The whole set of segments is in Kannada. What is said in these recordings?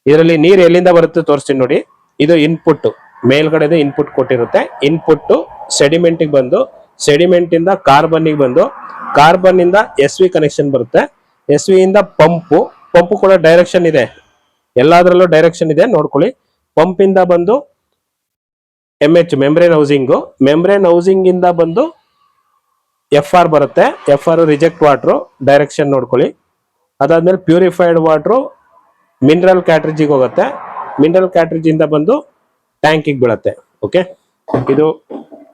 ಇದರಲ್ಲಿ ನೀರು ಎಲ್ಲಿಂದ ಬರುತ್ತೆ ತೋರಿಸ್ತೀನಿ ನೋಡಿ. ಇದು ಇನ್ಪುಟ್, ಮೇಲ್ಗಡೆ ಇನ್ಪುಟ್ ಕೊಟ್ಟಿರುತ್ತೆ. ಇನ್ಪುಟ್ ಸೆಡಿಮೆಂಟ್ ಬಂದು, ಸೆಡಿಮೆಂಟ್ ಇಂದ ಕಾರ್ಬನ್ ಬಂದು, ಕಾರ್ಬನ್ ಇಂದ ಎಸ್ ವಿ ಕನೆಕ್ಷನ್ ಬರುತ್ತೆ. ಎಸ್ ವಿ ಇಂದ ಪಂಪು ಕೂಡ ಡೈರೆಕ್ಷನ್ ಇದೆ, ಎಲ್ಲಾದ್ರಲ್ಲೂ ಡೈರೆಕ್ಷನ್ ಇದೆ ನೋಡ್ಕೊಳ್ಳಿ. ಪಂಪ್ ಇಂದ ಬಂದು ಎಂ ಎಚ್ ಮೆಂಬ್ರೇನ್ ಹೌಸಿಂಗ್ ಇಂದ ಬಂದು ಎಫ್ ಆರ್ ಬರುತ್ತೆ. F R reject water direction ನೋಡ್ಕೊಳ್ಳಿ. ಅದಾದ್ಮೇಲೆ ಪ್ಯೂರಿಫೈಡ್ ವಾಟರ್ ಮಿನರಲ್ ಕ್ಯಾಟ್ರಿಜಿಗೆ ಹೋಗುತ್ತೆ. ಮಿನರಲ್ ಕ್ಯಾಟ್ರಿಜ್ ಇಂದ ಬಂದು ಟ್ಯಾಂಕಿಗೆ ಬೀಳುತ್ತೆ. ಓಕೆ, ಇದು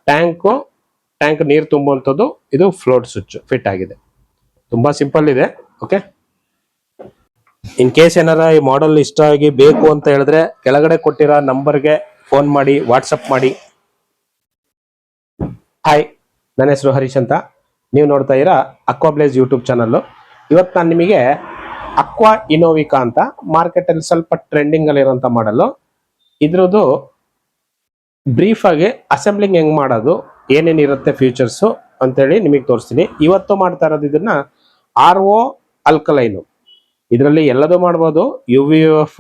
ಟ್ಯಾಂಕ್ ನೀರು ತುಂಬುವಂಥದ್ದು. ಇದು ಫ್ಲೋಟ್ ಸ್ವಿಚ್ ಫಿಟ್ ಆಗಿದೆ. ತುಂಬಾ ಸಿಂಪಲ್ ಇದೆ. ಓಕೆ, ಇನ್ ಕೇಸ್ ಏನಾರ ಈ ಮಾಡೆಲ್ ಇಷ್ಟ ಆಗಿ ಬೇಕು ಅಂತ ಹೇಳಿದ್ರೆ ಕೆಳಗಡೆ ಕೊಟ್ಟಿರೋ ನಂಬರ್ಗೆ ಫೋನ್ ಮಾಡಿ, ವಾಟ್ಸಪ್ ಮಾಡಿ. ಹಾಯ್, ನನ್ನ ಹೆಸರು ಹರೀಶ್ ಅಂತ. ನೀವು ನೋಡ್ತಾ ಇರಾ ಅಕ್ವಾಬ್ಲೇಸ್ ಯೂಟ್ಯೂಬ್ ಚಾನಲ್. ಇವತ್ತು ನಾನು ನಿಮಗೆ ಅಕ್ವಾ ಇನೋವಿಕಾ ಅಂತ ಮಾರ್ಕೆಟ್ ಅಲ್ಲಿ ಸ್ವಲ್ಪ ಟ್ರೆಂಡಿಂಗ್ ಅಲ್ಲಿ ಇರುವಂತ ಮಾಡಲು, ಇದ್ರದ್ದು ಬ್ರೀಫ್ ಆಗಿ ಅಸೆಂಬ್ಲಿಂಗ್ ಹೆಂಗ್ ಮಾಡೋದು, ಏನೇನಿರುತ್ತೆ ಫೀಚರ್ಸ್ ಅಂತೇಳಿ ನಿಮಗೆ ತೋರಿಸ್ತೀನಿ. ಇವತ್ತು ಮಾಡ್ತಾ ಇರೋದು ಇದನ್ನ RO ಅಲ್ಕಲೈನು. ಇದರಲ್ಲಿ ಎಲ್ಲದೂ ಮಾಡ್ಬೋದು, UVF,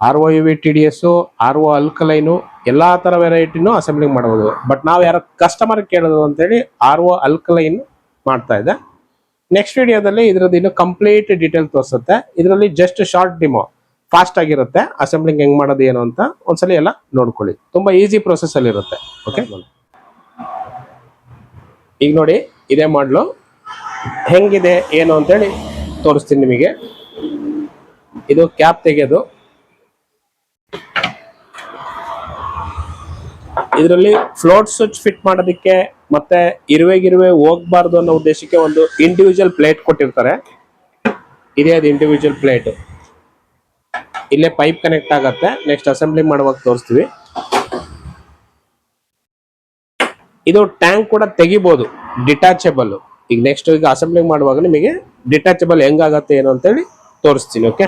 RO UV TDS, RO ಅಲ್ಕಲೈನು, ಎಲ್ಲಾ ತರ ವೆರೈಟಿನೂ ಅಸೆಂಬ್ಲಿಂಗ್ ಮಾಡಬಹುದು. ಬಟ್ ನಾವು ಯಾರೋ ಕಸ್ಟಮರ್ ಕೇಳೋದು ಅಂತೇಳಿ RO ಅಲ್ಕಲೈನ್ ಮಾಡ್ತಾ ಇದೆ. ನೆಕ್ಸ್ಟ್ ವಿಡಿಯೋದಲ್ಲಿ ಇದ್ರದ್ದು ಇನ್ನು ಕಂಪ್ಲೀಟ್ ಡೀಟೇಲ್ ತೋರಿಸುತ್ತೆ. ಇದರಲ್ಲಿ ಜಸ್ಟ್ ಶಾರ್ಟ್ ಡಿಮೋ, ಫಾಸ್ಟ್ ಆಗಿರುತ್ತೆ. ಅಸೆಂಬ್ಲಿಂಗ್ ಹೆಂಗ್ ಮಾಡೋದು ಏನು ಅಂತ ಒಂದ್ಸಲಿ ಎಲ್ಲ ನೋಡ್ಕೊಳ್ಳಿ. ತುಂಬಾ ಈಸಿ ಪ್ರೊಸೆಸ್ ಅಲ್ಲಿ ಇರುತ್ತೆ. ಓಕೆ, ಈಗ ನೋಡಿ ಇದೇ ಮಾಡಲು ಹೆಂಗಿದೆ ಏನು ಅಂತೇಳಿ ತೋರಿಸ್ತೀನಿ ನಿಮಗೆ. ಇದು ಕ್ಯಾಪ್ ತೆಗೆಯೋದು. ಇದರಲ್ಲಿ ಫ್ಲೋಟ್ ಸ್ವಿಚ್ ಫಿಟ್ ಮಾಡೋದಕ್ಕೆ ಮತ್ತೆ ಇರುವೆ ಹೋಗ್ಬಾರ್ದು ಅನ್ನೋ ಉದ್ದೇಶಕ್ಕೆ ಒಂದು ಇಂಡಿವಿಜುವಲ್ ಪ್ಲೇಟ್ ಕೊಟ್ಟಿರ್ತಾರೆ. ಇದೇ ಅದು ಇಂಡಿವಿಜುವಲ್ ಪ್ಲೇಟ್. ಇಲ್ಲೇ ಪೈಪ್ ಕನೆಕ್ಟ್ ಆಗತ್ತೆ. ನೆಕ್ಸ್ಟ್ ಅಸೆಂಬ್ಲಿ ಮಾಡುವಾಗ ತೋರಿಸ್ತೀವಿ. ಇದು ಟ್ಯಾಂಕ್ ಕೂಡ ತೆಗಿಬಹುದು, ಡಿಟ್ಯಾಚಬಲ್. ಈಗ ನೆಕ್ಸ್ಟ್ ಈಗ ಅಸೆಂಬ್ಲಿಂಗ್ ಮಾಡುವಾಗ ನಿಮಗೆ ಡಿಟ್ಯಾಚಬಲ್ ಹೆಂಗಾಗತ್ತೆ ಏನು ಅಂತೇಳಿ ತೋರಿಸ್ತೀನಿ. ಓಕೆ,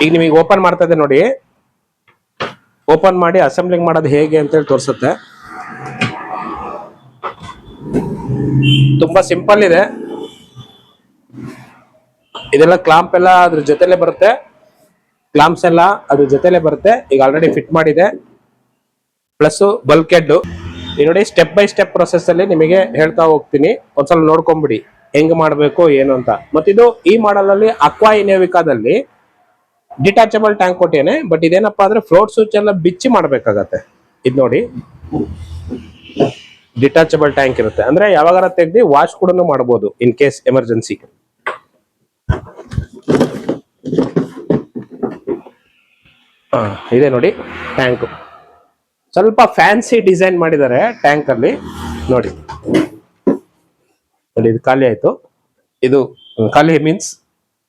ಈಗ ನಿಮಗೆ ಓಪನ್ ಮಾಡ್ತಾ ಇದೆ ನೋಡಿ. ಓಪನ್ ಮಾಡಿ ಅಸೆಂಬ್ಲಿಂಗ್ ಮಾಡೋದು ಹೇಗೆ ಅಂತೇಳಿ ತೋರಿಸುತ್ತೆ. ತುಂಬಾ ಸಿಂಪಲ್ ಇದೆ. ಇದೆಲ್ಲ ಕ್ಲಾಂಪ್ ಎಲ್ಲ ಅದ್ರ ಜೊತೆಲೆ ಬರುತ್ತೆ. ಕ್ಲಾಂಪ್ಸ್ ಎಲ್ಲ ಅದ್ರ ಜೊತೆಲೆ ಬರುತ್ತೆ. ಈಗ ಆಲ್ರೆಡಿ ಫಿಟ್ ಮಾಡಿದೆ. Plus bulk head. ಈ ನೋಡಿ ಸ್ಟೆಪ್ ಬೈ ಸ್ಟೆಪ್ ಪ್ರೊಸೆಸ್ ಅಲ್ಲಿ ನಿಮಗೆ ಹೇಳ್ತಾ ಹೋಗ್ತೀನಿ. ಒಂದ್ಸಲ ನೋಡ್ಕೊಂಡ್ಬಿಡಿ ಹೆಂಗ್ ಮಾಡ್ಬೇಕು ಏನು ಅಂತ. ಮತ್ತಿದು ಈ ಮಾಡಲ್ ಅಲ್ಲಿ ಅಕ್ವಾ ಇನೋವಿಕಾದಲ್ಲಿ ಡಿಟ್ಯಾಚಬಲ್ ಟ್ಯಾಂಕ್ ಕೊಟ್ಟೇನೆ. ಬಟ್ ಇದೇನಪ್ಪಾ ಅಂದ್ರೆ ಫ್ಲೋಟ್ ಸ್ವಿಚ್ ಎಲ್ಲ ಬಿಚ್ಚಿ ಮಾಡ್ಬೇಕಾಗತ್ತೆ. ಇದು ನೋಡಿ ಡಿಟ್ಯಾಚಬಲ್ ಟ್ಯಾಂಕ್ ಇರುತ್ತೆ, ಅಂದ್ರೆ ಯಾವಾಗಾರ ತೆಗ್ದು ವಾಶ್ ಕೂಡ ಮಾಡಬಹುದು ಇನ್ ಕೇಸ್ ಎಮರ್ಜೆನ್ಸಿ. ಇದೆ ನೋಡಿ ಟ್ಯಾಂಕ್. ಸ್ವಲ್ಪ ಫ್ಯಾನ್ಸಿ ಡಿಸೈನ್ ಮಾಡಿದ್ದಾರೆ ಟ್ಯಾಂಕ್ ಅಲ್ಲಿ. ನೋಡಿ ನೋಡಿ, ಇದು ಖಾಲಿ ಆಯ್ತು. ಇದು ಖಾಲಿ ಮೀನ್ಸ್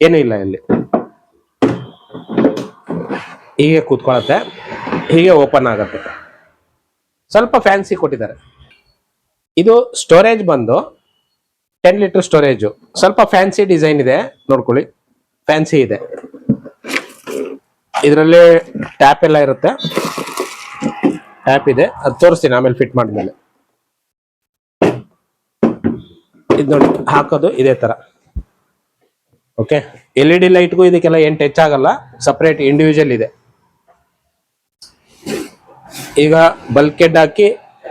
ಏನೂ ಇಲ್ಲ. ಇಲ್ಲಿ ಹೀಗೆ ಕೂತ್ಕೊಳ್ಳುತ್ತೆ, ಹೀಗೆ ಓಪನ್ ಆಗತ್ತೆ. ಸ್ವಲ್ಪ ಫ್ಯಾನ್ಸಿ ಕೊಟ್ಟಿದ್ದಾರೆ. ಇದು ಸ್ಟೋರೇಜ್ ಬಂದು 10 ಲೀಟರ್ ಸ್ಟೋರೇಜ್. ಸ್ವಲ್ಪ ಫ್ಯಾನ್ಸಿ ಡಿಸೈನ್ ಇದೆ ನೋಡ್ಕೊಳ್ಳಿ, ಫ್ಯಾನ್ಸಿ ಇದೆ. ಇದರಲ್ಲಿ ಟ್ಯಾಪ್ ಎಲ್ಲ ಇರುತ್ತೆ. ಟ್ಯಾಪ್ ಇದೆ, ಅದು ತೋರಿಸ್ತೀನಿ ಆಮೇಲೆ ಫಿಟ್ ಮಾಡಿದ್ಮೇಲೆ. ಇದು ನೋಡಿ ಹಾಕೋದು ಇದೇ ತರ. ಓಕೆ, LED ಲೈಟ್ಗೂ ಇದಕ್ಕೆಲ್ಲ ಏನು ಟಚ್ ಆಗಲ್ಲ, ಸಪರೇಟ್ ಇಂಡಿವಿಜುವಲ್ ಇದೆ. ಈಗ ಬಲ್ಕ್ ಹೆಡ್ ಹಾಕಿ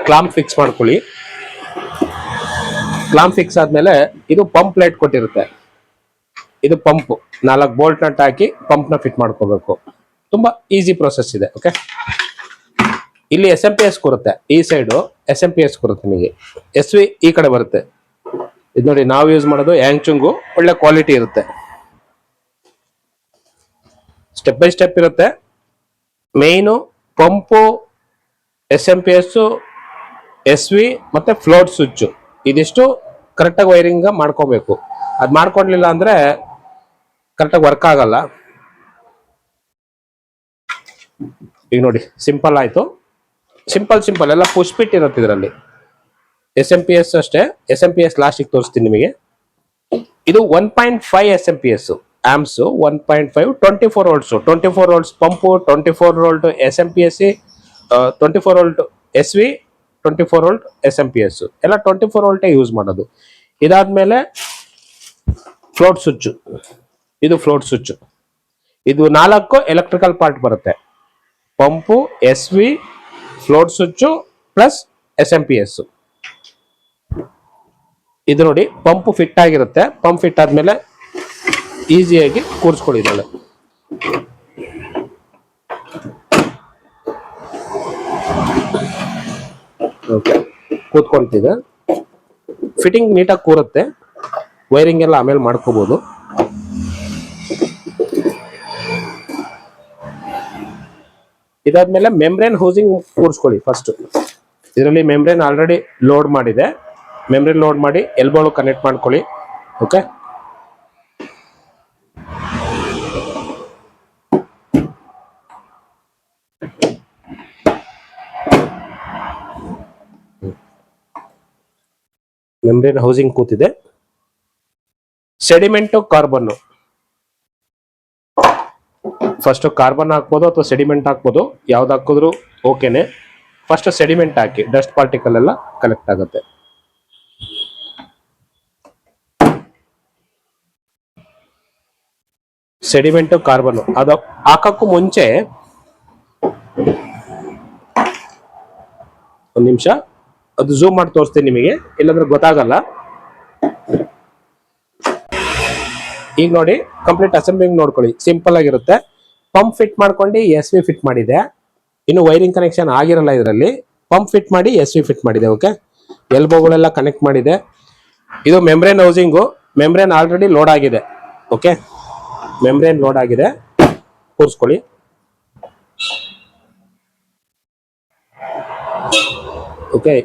ಕ್ಲಾಂಪ್ ಫಿಕ್ಸ್ ಮಾಡ್ಕೊಳ್ಳಿ. ಕ್ಲಾಂಪ್ ಫಿಕ್ಸ್ ಆದ್ಮೇಲೆ ಇದು ಪಂಪ್ ಲೈಟ್ ಕೊಟ್ಟಿರುತ್ತೆ. ಇದು ಪಂಪ್ 4 ಬೋಲ್ಟ್ ನಟ್ ಹಾಕಿ ಪಂಪ್ ನ ಫಿಟ್ ಮಾಡ್ಕೋಬೇಕು. ತುಂಬಾ ಈಸಿ ಪ್ರೊಸೆಸ್ ಇದೆ. ಓಕೆ, ಇಲ್ಲಿ SMP-S ಕೊರುತ್ತೆ. ಈ ಸೈಡು SMP-S ಕೊರುತ್ತೆ ನಿಮಗೆ. SV ಈ ಕಡೆ ಬರುತ್ತೆ. ಇದು ನೋಡಿ ನಾವು ಯೂಸ್ ಮಾಡೋದು ಯಾಂಗ್ಚುಂಗು, ಒಳ್ಳೆ ಕ್ವಾಲಿಟಿ ಇರುತ್ತೆ. ಸ್ಟೆಪ್ ಬೈ ಸ್ಟೆಪ್ ಇರುತ್ತೆ. ಮೇಯ್ನು ಪಂಪು, SMP-S, SV ಮತ್ತೆ ಫ್ಲೋಟ್ ಸ್ವಿಚ್, ಇದಿಷ್ಟು ಕರೆಕ್ಟಾಗಿ ವೈರಿಂಗ್ ಮಾಡ್ಕೋಬೇಕು. ಅದು ಮಾಡ್ಕೊಡ್ಲಿಲ್ಲ ಅಂದ್ರೆ ಕರೆಕ್ಟಾಗಿ ವರ್ಕ್ ಆಗಲ್ಲ. ಈಗ ನೋಡಿ ಸಿಂಪಲ್ ಆಯ್ತು. ಸಿಂಪಲ್ ಎಲ್ಲ ಪುಷ್ ಪಿಟ್ ಇರುತ್ತೆ ಇದರಲ್ಲಿ. SMP-S ಅಷ್ಟೇ. SMP-S ಲಾಸ್ಟಿಗೆ ತೋರಿಸ್ತೀನಿ ನಿಮಗೆ. ಇದು 1.5 SMP-S amps, 1.5 24 volts. 24 volts pump, 24 volt SMP-S, 24 volt SV, 24 volt SMP-S. ಎಲ್ಲ 24 ವೋಲ್ಟೇ ಯೂಸ್ ಮಾಡೋದು. ಇದಾದ್ಮೇಲೆ ಫ್ಲೋಟ್ ಸ್ವಿಚ್. ಇದು ಫ್ಲೋಟ್ ಸ್ವಿಚ್. ಇದು 4 ಎಲೆಕ್ಟ್ರಿಕಲ್ ಪಾರ್ಟ್ ಬರುತ್ತೆ. Pump, S V, float switch plus SMP-S. ಇದು ನೋಡಿ ಪಂಪ್ ಫಿಟ್ ಆಗಿರುತ್ತೆ. ಪಂಪ್ ಫಿಟ್ ಆದ್ಮೇಲೆ ಈಸಿಯಾಗಿ ಕೂರಿಸ್ಕೊಳ್ಳಿದ್ದಾಳೆ. ಓಕೆ, ಕೂತ್ಕೊಂತಿದೆ. ಫಿಟ್ಟಿಂಗ್ ನೀಟಾಗಿ ಕೂರುತ್ತೆ. ವೈರಿಂಗ್ ಎಲ್ಲ ಆಮೇಲೆ ಮಾಡ್ಕೋಬಹುದು. ಇದಾದ್ಮೇಲೆ ಮೆಂಬ್ರೇನ್ ಹೌಸಿಂಗ್ ಕೂರಿಸ್ಕೊಳ್ಳಿ ಫಸ್ಟ್. ಇದರಲ್ಲಿ ಮೆಂಬ್ರೇನ್ ಆಲ್ರೆಡಿ ಲೋಡ್ ಮಾಡಿದೆ. ಮೆಂಬ್ರೇನ್ ಲೋಡ್ ಮಾಡಿ ಎಲ್ಬೋಳು ಕನೆಕ್ಟ್ ಮಾಡ್ಕೊಳ್ಳಿ. ಓಕೆ, ಮೆಂಬ್ರೇನ್ ಹೌಸಿಂಗ್ ಕೂತಿದೆ. ಸೆಡಿಮೆಂಟು ಕಾರ್ಬನ್, ಫಸ್ಟ್ ಕಾರ್ಬನ್ ಹಾಕ್ಬೋದು ಅಥವಾ ಸೆಡಿಮೆಂಟ್ ಹಾಕ್ಬೋದು, ಯಾವ್ದು ಹಾಕಿದ್ರು ಓಕೆನೆ. ಫಸ್ಟ್ ಸೆಡಿಮೆಂಟ್ ಹಾಕಿ, ಡಸ್ಟ್ ಪಾರ್ಟಿಕಲ್ ಎಲ್ಲ ಕಲೆಕ್ಟ್ ಆಗುತ್ತೆ. ಸೆಡಿಮೆಂಟು ಕಾರ್ಬನ್ ಅದು ಹಾಕಕ್ಕೂ ಮುಂಚೆ ಒಂದು ನಿಮಿಷ ಅದು ಝೂಮ್ ಮಾಡಿ ತೋರಿಸ್ತೀನಿ ನಿಮಗೆ, ಇಲ್ಲಾಂದ್ರೆ ಗೊತ್ತಾಗಲ್ಲ. ಈಗ ನೋಡಿ ಕಂಪ್ಲೀಟ್ ಅಸೆಂಬ್ಲಿಂಗ್ ನೋಡ್ಕೊಳ್ಳಿ, ಸಿಂಪಲ್ ಆಗಿರುತ್ತೆ. ಪಂಪ್ ಫಿಟ್ ಮಾಡ್ಕೊಂಡು SV ಫಿಟ್ ಮಾಡಿದೆ. ಇನ್ನು ವೈರಿಂಗ್ ಕನೆಕ್ಷನ್ ಆಗಿರಲ್ಲ ಇದರಲ್ಲಿ. ಪಂಪ್ ಫಿಟ್ ಮಾಡಿ SV ಫಿಟ್ ಮಾಡಿದೆ. ಓಕೆ, ಎಲ್ಬೋಗಳೆಲ್ಲ ಕನೆಕ್ಟ್ ಮಾಡಿದೆ. ಇದು membrane housing. Membrane already load ಆಗಿದೆ. ಓಕೆ, ಮೆಂಬ್ರೇನ್ ಲೋಡ್ ಆಗಿದೆ, ಕೂರಿಸ್ಕೊಳ್ಳಿ. ಓಕೆ,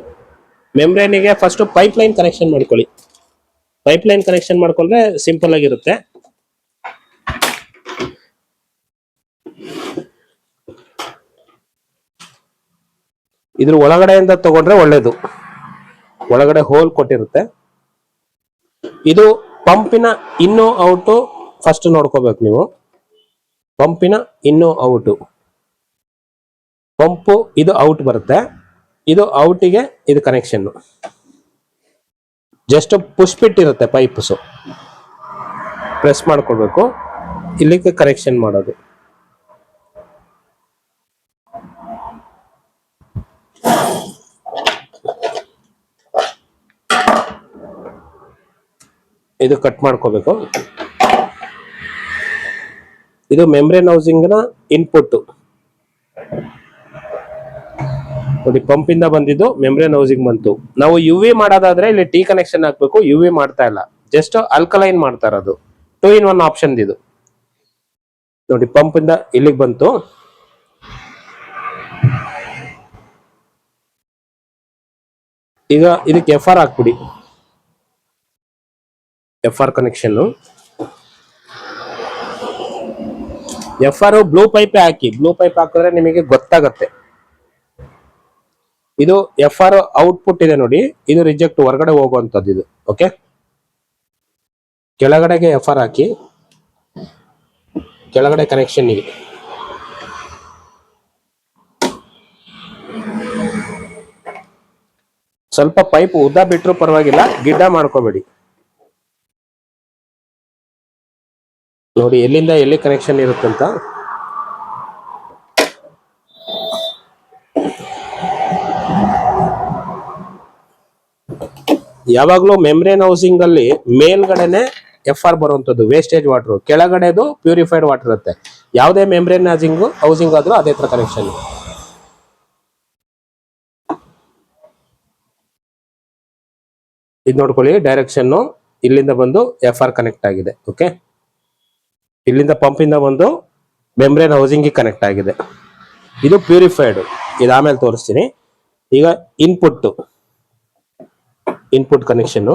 ಮೆಂಬ್ರೇನಿಗೆ ಫಸ್ಟ್ ಪೈಪ್ ಲೈನ್ ಕನೆಕ್ಷನ್ ಮಾಡ್ಕೊಳ್ಳಿ. ಪೈಪ್ ಲೈನ್ ಕನೆಕ್ಷನ್ ಮಾಡ್ಕೊಂಡ್ರೆ ಸಿಂಪಲ್ ಆಗಿರುತ್ತೆ. ಇದ್ರ ಒಳಗಡೆಯಿಂದ ತಗೊಂಡ್ರೆ ಒಳ್ಳೇದು, ಒಳಗಡೆ ಹೋಲ್ ಕೊಟ್ಟಿರುತ್ತೆ. ಇದು ಪಂಪಿನ ಇನ್ನು ಔಟು ಫಸ್ಟ್ ನೋಡ್ಕೋಬೇಕು ನೀವು. ಪಂಪಿನ ಇನ್ನು ಔಟು, ಪಂಪು ಇದು ಔಟ್ ಬರುತ್ತೆ, ಇದು ಔಟಿಗೆ ಇದು ಕನೆಕ್ಷನ್. ಜಸ್ಟ್ ಪುಷ್ ಬಿಟ್ ಇರುತ್ತೆ, ಪೈಪ್ಸು ಪ್ರೆಸ್ ಮಾಡ್ಕೊಳ್ಬೇಕು, ಇಲ್ಲಿಗೆ ಕನೆಕ್ಷನ್ ಮಾಡೋದು. ಇದು ಕಟ್ ಮಾಡ್ಕೋಬೇಕು. ಇದು ಮೆಂಬ್ರೇನ್ ಹೌಸಿಂಗ್ ನ ಇನ್ಪುಟ್ ನೋಡಿ. ಪಂಪ್ ಇಂದ ಬಂದಿದ್ದು ಮೆಂಬ್ರೇನ್ ಹೌಸಿಂಗ್ ಬಂತು. ನಾವು UV ಮಾಡೋದಾದ್ರೆ ಇಲ್ಲಿ T ಕನೆಕ್ಷನ್ ಹಾಕ್ಬೇಕು. UV ಮಾಡ್ತಾ ಇಲ್ಲ, ಜಸ್ಟ್ ಅಲ್ಕಲೈನ್ ಮಾಡ್ತಾ ಇರೋದು. 2-in-1 ಆಪ್ಷನ್ ಇದು ನೋಡಿ. ಪಂಪ್ ಇಂದ ಇಲ್ಲಿಗೆ ಬಂತು. ಈಗ ಇದಕ್ಕೆ FR ಹಾಕ್ಬಿಡಿ. FR connection, FR blue pipe ಹಾಕಿ. ಬ್ಲೂ ಪೈಪ್ ಹಾಕಿದ್ರೆ ನಿಮಗೆ ಗೊತ್ತಾಗತ್ತೆ. ಇದು FR ಔಟ್ಪುಟ್ ಇದೆ ನೋಡಿ, ಇದು ರಿಜೆಕ್ಟ್ ಹೊರಗಡೆ ಹೋಗುವಂತದ್ದು ಇದು. ಓಕೆ, ಕೆಳಗಡೆಗೆ FR ಹಾಕಿ, ಕೆಳಗಡೆ ಕನೆಕ್ಷನ್ ಇದೆ. ಸ್ವಲ್ಪ ಪೈಪ್ ಉದ್ದ ಬಿಟ್ರು ಪರವಾಗಿಲ್ಲ, ಗಿಡ್ಡ ಮಾಡ್ಕೋಬೇಡಿ. ನೋಡಿ ಎಲ್ಲಿಂದ ಎಲ್ಲಿ ಕನೆಕ್ಷನ್ ಇರುತ್ತಂತ. ಯಾವಾಗ್ಲೂ ಮೆಂಬ್ರೇನ್ ಹೌಸಿಂಗ್ ಅಲ್ಲಿ ಮೇಲ್ಗಡೆನೆ FR ಬರುವಂತದ್ದು ವೇಸ್ಟೇಜ್ ವಾಟರ್, ಕೆಳಗಡೆದು ಪ್ಯೂರಿಫೈಡ್ ವಾಟರ್ ಇರುತ್ತೆ. ಯಾವುದೇ ಮೆಂಬ್ರೇನ್ ಹೌಸಿಂಗ್ ಆದ್ರೂ ಅದೇ ತರ ಕನೆಕ್ಷನ್. ಇದು ನೋಡ್ಕೊಳ್ಳಿ, ಡೈರೆಕ್ಷನ್ ಇಲ್ಲಿಂದ ಬಂದು FR ಕನೆಕ್ಟ್ ಆಗಿದೆ. ಓಕೆ, ಇಲ್ಲಿಂದ ಪಂಪ್ ಇಂದ ಬಂದು ಮೆಂಬ್ರೇನ್ ಹೌಸಿಂಗ್ ಕನೆಕ್ಟ್ ಆಗಿದೆ. ಇದು ಪ್ಯೂರಿಫೈಡ್, ಇದು ಆಮೇಲೆ ತೋರಿಸ್ತೀನಿ. ಈಗ ಇನ್ಪುಟ್ ಕನೆಕ್ಷನ್,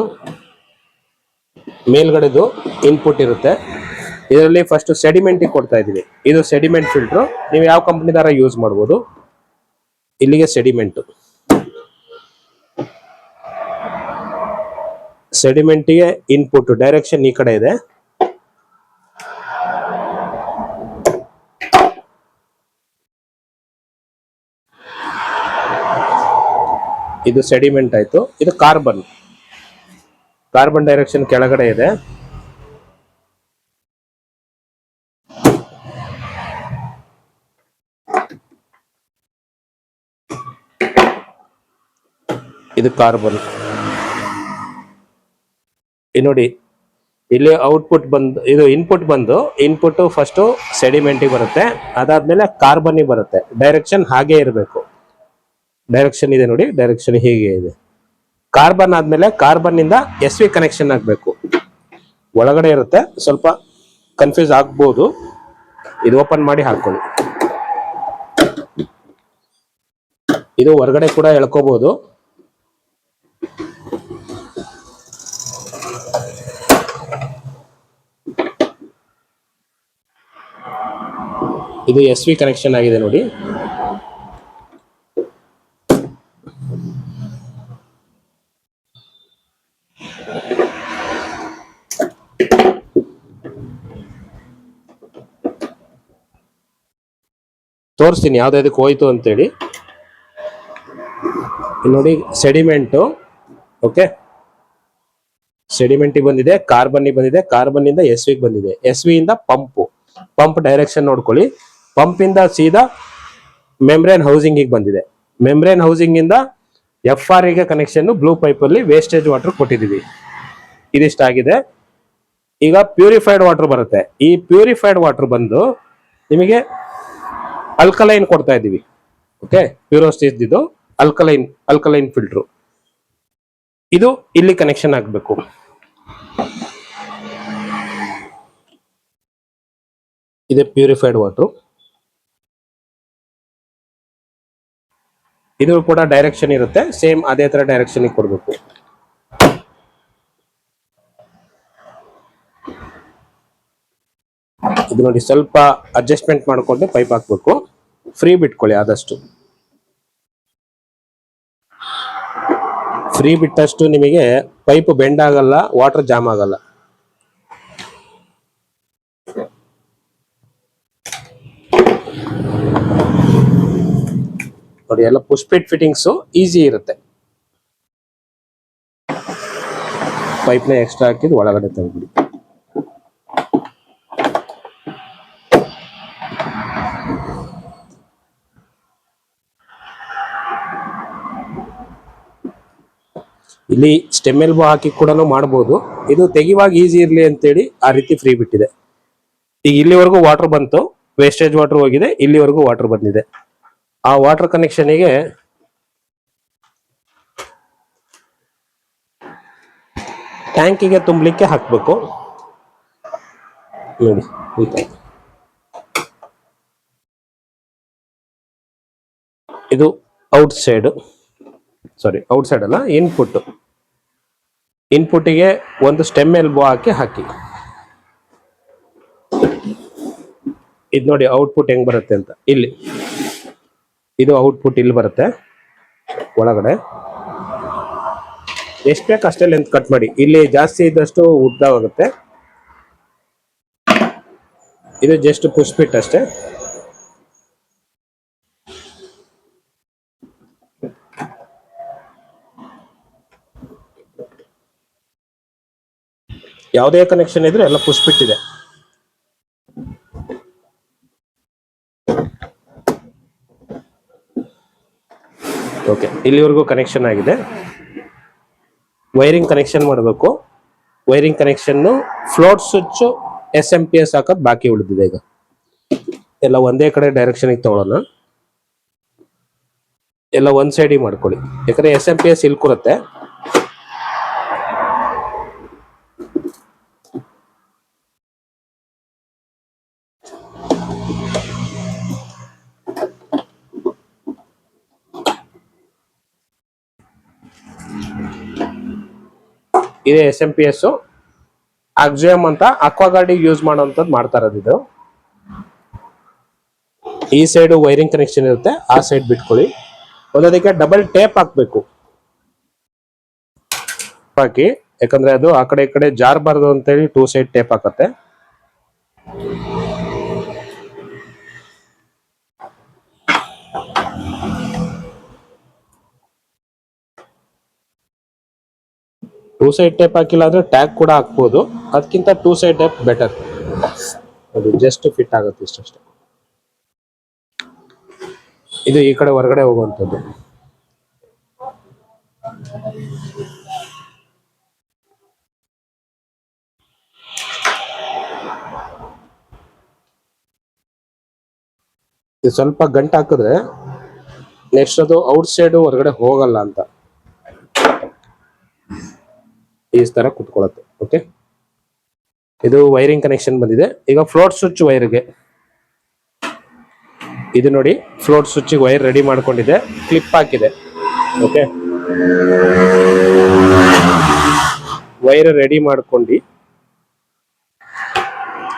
ಮೇಲ್ಗಡೆದು ಇನ್ಪುಟ್ ಇರುತ್ತೆ. ಇದರಲ್ಲಿ ಫಸ್ಟ್ ಸೆಡಿಮೆಂಟ್ ಕೊಡ್ತಾ ಇದೀವಿ. ಇದು ಸೆಡಿಮೆಂಟ್ ಫಿಲ್ಟರ್, ನೀವು ಯಾವ ಕಂಪನಿದಾರ ಯೂಸ್ ಮಾಡ್ಬೋದು. ಇಲ್ಲಿಗೆ ಸೆಡಿಮೆಂಟ್ಗೆ ಇನ್ಪುಟ್ ಡೈರೆಕ್ಷನ್ ಈ ಕಡೆ ಇದೆ. ಇದು ಸೆಡಿಮೆಂಟ್ ಆಯ್ತು. ಇದು ಕಾರ್ಬನ್ ಡೈರೆಕ್ಷನ್ ಕೆಳಗಡೆ ಇದೆ. ಇದು ಕಾರ್ಬನ್. ನೋಡಿ ಇಲ್ಲಿ ಔಟ್ಪುಟ್ ಬಂದು, ಇದು ಇನ್ಪುಟ್ ಫಸ್ಟ್ ಸೆಡಿಮೆಂಟಿಗೆ ಬರುತ್ತೆ, ಅದಾದ್ಮೇಲೆ ಕಾರ್ಬನ್ನಿಗೆ ಬರುತ್ತೆ. ಡೈರೆಕ್ಷನ್ ಹಾಗೆ ಇರಬೇಕು. ಡೈರೆಕ್ಷನ್ ಇದೆ ನೋಡಿ, ಡೈರೆಕ್ಷನ್ ಹೀಗೆ ಇದೆ. ಕಾರ್ಬನ್ ಆದ್ಮೇಲೆ ಕಾರ್ಬನ್ ಇಂದ ಎಸ್ ವಿ ಕನೆಕ್ಷನ್ ಆಗ್ಬೇಕು. ಒಳಗಡೆ ಇರುತ್ತೆ, ಸ್ವಲ್ಪ ಕನ್ಫ್ಯೂಸ್ ಆಗ್ಬೋದು. ಇದು ಓಪನ್ ಮಾಡಿ ಹಾಕೊಳ್ಳಿ. ಇದು ಹೊರಗಡೆ ಕೂಡ ಎಳ್ಕೋಬಹುದು. ಇದು ಎಸ್ ವಿ ಕನೆಕ್ಷನ್ ಆಗಿದೆ ನೋಡಿ. ತೋರಿಸ್ತೀನಿ ಯಾವ್ದಾದಕ್ಕೆ ಹೋಯ್ತು ಅಂತೇಳಿ. ನೋಡಿ ಸೆಡಿಮೆಂಟು, ಓಕೆ, ಸೆಡಿಮೆಂಟಿಗೆ ಬಂದಿದೆ, ಕಾರ್ಬನ್ನಿಗೆ ಬಂದಿದೆ, ಕಾರ್ಬನ್ ಇಂದ ಎಸ್ ವಿಗೆ ಬಂದಿದೆ, ಎಸ್ ವಿ ಇಂದ ಪಂಪ್ ಡೈರೆಕ್ಷನ್ ನೋಡ್ಕೊಳ್ಳಿ. ಪಂಪ್ ಇಂದ ಸೀದಾ ಮೆಮ್ರೇನ್ ಹೌಸಿಂಗ್ ಬಂದಿದೆ. ಮೆಮ್ರೇನ್ ಹೌಸಿಂಗ್ ಇಂದ ಎಫ್ ಆರ್ ಗೆ ಕನೆಕ್ಷನ್ ಬ್ಲೂ ಪೈಪ್ ಅಲ್ಲಿ ವೇಸ್ಟೇಜ್ ವಾಟರ್ ಕೊಟ್ಟಿದೀವಿ. ಇದಿಷ್ಟಾಗಿದೆ. ಈಗ ಪ್ಯೂರಿಫೈಡ್ ವಾಟರ್ ಬರುತ್ತೆ. ಈ ಪ್ಯೂರಿಫೈಡ್ ವಾಟರ್ ಬಂದು ನಿಮಗೆ ಅಲ್ಕಲೈನ್ ಕೊಡ್ತಾ ಇದ್ದೀವಿ. ಓಕೆ, ಪ್ಯೂರೋಸ್ಟಿಸ್ ಇದು ಅಲ್ಕಲೈನ್ ಫಿಲ್ಟರ್. ಇದು ಇಲ್ಲಿ ಕನೆಕ್ಷನ್ ಆಗಬೇಕು. ಇದೆ ಪ್ಯೂರಿಫೈಡ್ ವಾಟರ್. ಇದು ಕೂಡ ಡೈರೆಕ್ಷನ್ ಇರುತ್ತೆ, ಸೇಮ್ ಅದೇ ತರ ಡೈರೆಕ್ಷನ್ ಕೊಡಬೇಕು. ಇದು ನೋಡಿ, ಸ್ವಲ್ಪ ಅಡ್ಜಸ್ಟ್ಮೆಂಟ್ ಮಾಡಿಕೊಂಡು ಪೈಪ್ ಹಾಕ್ಬೇಕು. ಫ್ರೀ ಬಿಟ್ಕೊಳ್ಳಿ ಆದಷ್ಟು. ಫ್ರೀ ಬಿಟ್ಟಷ್ಟು ನಿಮಗೆ ಪೈಪ್ ಬೆಂಡ್ ಆಗಲ್ಲ, ವಾಟರ್ ಜಾಮ್ ಆಗಲ್ಲ. ನೋಡಿ, ಎಲ್ಲ ಪುಷ್ ಫಿಟ್ಟಿಂಗ್ಸ್ ಈಸಿ ಇರುತ್ತೆ. ಪೈಪ್ನ ಎಕ್ಸ್ಟ್ರಾ ಹಾಕಿದ್ದು ಒಳಗಡೆ ತೆಗೆದ್ಬಿಡಿ. ಇಲ್ಲಿ ಸ್ಟೆಮ್ ಎಲ್ಬೋ ಹಾಕಿ ಕೂಡ ಮಾಡಬಹುದು. ಇದು ತೆಗಿವಾಗ ಈಸಿ ಇರ್ಲಿ ಅಂತೇಳಿ ಆ ರೀತಿ ಫ್ರೀ ಬಿಟ್ಟಿದೆ. ಈಗ ಇಲ್ಲಿವರೆಗೂ ವಾಟರ್ ಬಂತು, ವೇಸ್ಟೇಜ್ ವಾಟರ್ ಹೋಗಿದೆ, ಇಲ್ಲಿವರೆಗೂ ವಾಟರ್ ಬಂದಿದೆ. ಆ ವಾಟರ್ ಕನೆಕ್ಷನ್ಗೆ ಟ್ಯಾಂಕಿಗೆ ತುಂಬಲಿಕ್ಕೆ ಹಾಕ್ಬೇಕು. ನೋಡಿ, ಇದು ಔಟ್ ಸೈಡ್ ಅಲ್ಲ, ಇನ್ಪುಟ್ಗೆ ಒಂದು ಸ್ಟೆಮ್ ಎಲ್ಬೋ ಹಾಕಿ. ಇದು ನೋಡಿ ಔಟ್ಪುಟ್ ಹೆಂಗ್ ಬರುತ್ತೆ ಅಂತ. ಇಲ್ಲಿ ಇದು ಔಟ್ಪುಟ್ ಇಲ್ಲಿ ಬರುತ್ತೆ ಒಳಗಡೆ. ಎಷ್ಟು ಬೇಕು ಅಷ್ಟೇ ಲೆಂತ್ ಕಟ್ ಮಾಡಿ. ಇಲ್ಲಿ ಜಾಸ್ತಿ ಇದ್ದಷ್ಟು ಉದ್ದವಾಗುತ್ತೆ. ಇದು ಜಸ್ಟ್ ಪುಷ್ ಫಿಟ್ ಅಷ್ಟೇ. ಯಾವುದೇ ಕನೆಕ್ಷನ್ ಇದ್ರೆ ಎಲ್ಲ ಪುಷ್ ಫಿಟ್ ಇದೆ. ಓಕೆ, ಇಲ್ಲಿವರೆಗೂ ಕನೆಕ್ಷನ್ ಆಗಿದೆ. ವೈರಿಂಗ್ ಕನೆಕ್ಷನ್ ಮಾಡಬೇಕು. Wiring connection float switch SMPS ಹಾಕೋದು ಬಾಕಿ ಉಳಿದಿದೆ. ಈಗ ಎಲ್ಲ ಒಂದೇ ಕಡೆ ಡೈರೆಕ್ಷನ್ ತಗೊಳ್ಳೋಣ. ಎಲ್ಲ ಒಂದ್ ಸೈಡ್ ಮಾಡ್ಕೊಳ್ಳಿ, ಯಾಕಂದ್ರೆ SMPS ಇಲ್ಲಿ ಕೂರುತ್ತೆ. ಇದೆ SMPS. ಆಕ್ಸಿಯಮ್ ಅಂತ ಅಕ್ವಾಗಾರ್ಡಿಗೆ ಯೂಸ್ ಮಾಡೋಂಥದ್ದು ಮಾಡ್ತಾ ಇರೋದು ಇದು. ಈ ಸೈಡ್ ವೈರಿಂಗ್ ಕನೆಕ್ಷನ್ ಇರುತ್ತೆ, ಆ ಸೈಡ್ ಬಿಟ್ಕೊಳ್ಳಿ. ಒಂದೊಂದಕ್ಕೆ ಡಬಲ್ ಟೇಪ್ ಹಾಕ್ಬೇಕು. ಹಾಕಿ, ಯಾಕಂದ್ರೆ ಅದು ಆ ಕಡೆ ಈ ಕಡೆ ಜಾರಬಾರ್ದು ಅಂತೇಳಿ 2 ಸೈಡ್ ಟೇಪ್ ಹಾಕತ್ತೆ. ಟೂ ಸೈಡ್ ಟೇಪ್ ಹಾಕಿಲ್ಲ ಅಂದ್ರೆ ಟ್ಯಾಗ್ ಕೂಡ ಹಾಕ್ಬೋದು. ಅದಕ್ಕಿಂತ 2 ಸೈಡ್ ಟೇಪ್ ಬೆಟರ್. ಅದು ಜಸ್ಟ್ ಫಿಟ್ ಆಗುತ್ತೆ ಇಷ್ಟಷ್ಟೇ. ಇದು ಈ ಕಡೆ ಹೊರಗಡೆ ಹೋಗುವಂಥದ್ದು. ಇದು ಸ್ವಲ್ಪ ಗಂಟು ಹಾಕಿದ್ರೆ ನೆಕ್ಸ್ಟ್ ಅದು ಔಟ್ ಸೈಡ್ ಹೊರಗಡೆ ಹೋಗಲ್ಲ ಅಂತ ಈ ತರ ಕುತ್ಕೊಳ್ಳುತ್ತೆ. ಓಕೆ, ಇದು ವೈರಿಂಗ್ ಕನೆಕ್ಷನ್ ಬಂದಿದೆ. ಈಗ ಫ್ಲೋಟ್ ಸ್ವಿಚ್ ವೈರ್ಗೆ ಇದು ನೋಡಿ, ಫ್ಲೋಟ್ ಸ್ವಿಚ್ ವೈರ್ ರೆಡಿ ಮಾಡ್ಕೊಂಡಿದೆ, ಕ್ಲಿಪ್ ಹಾಕಿದೆ. ಓಕೆ, ವೈರ್ ರೆಡಿ ಮಾಡ್ಕೊಂಡು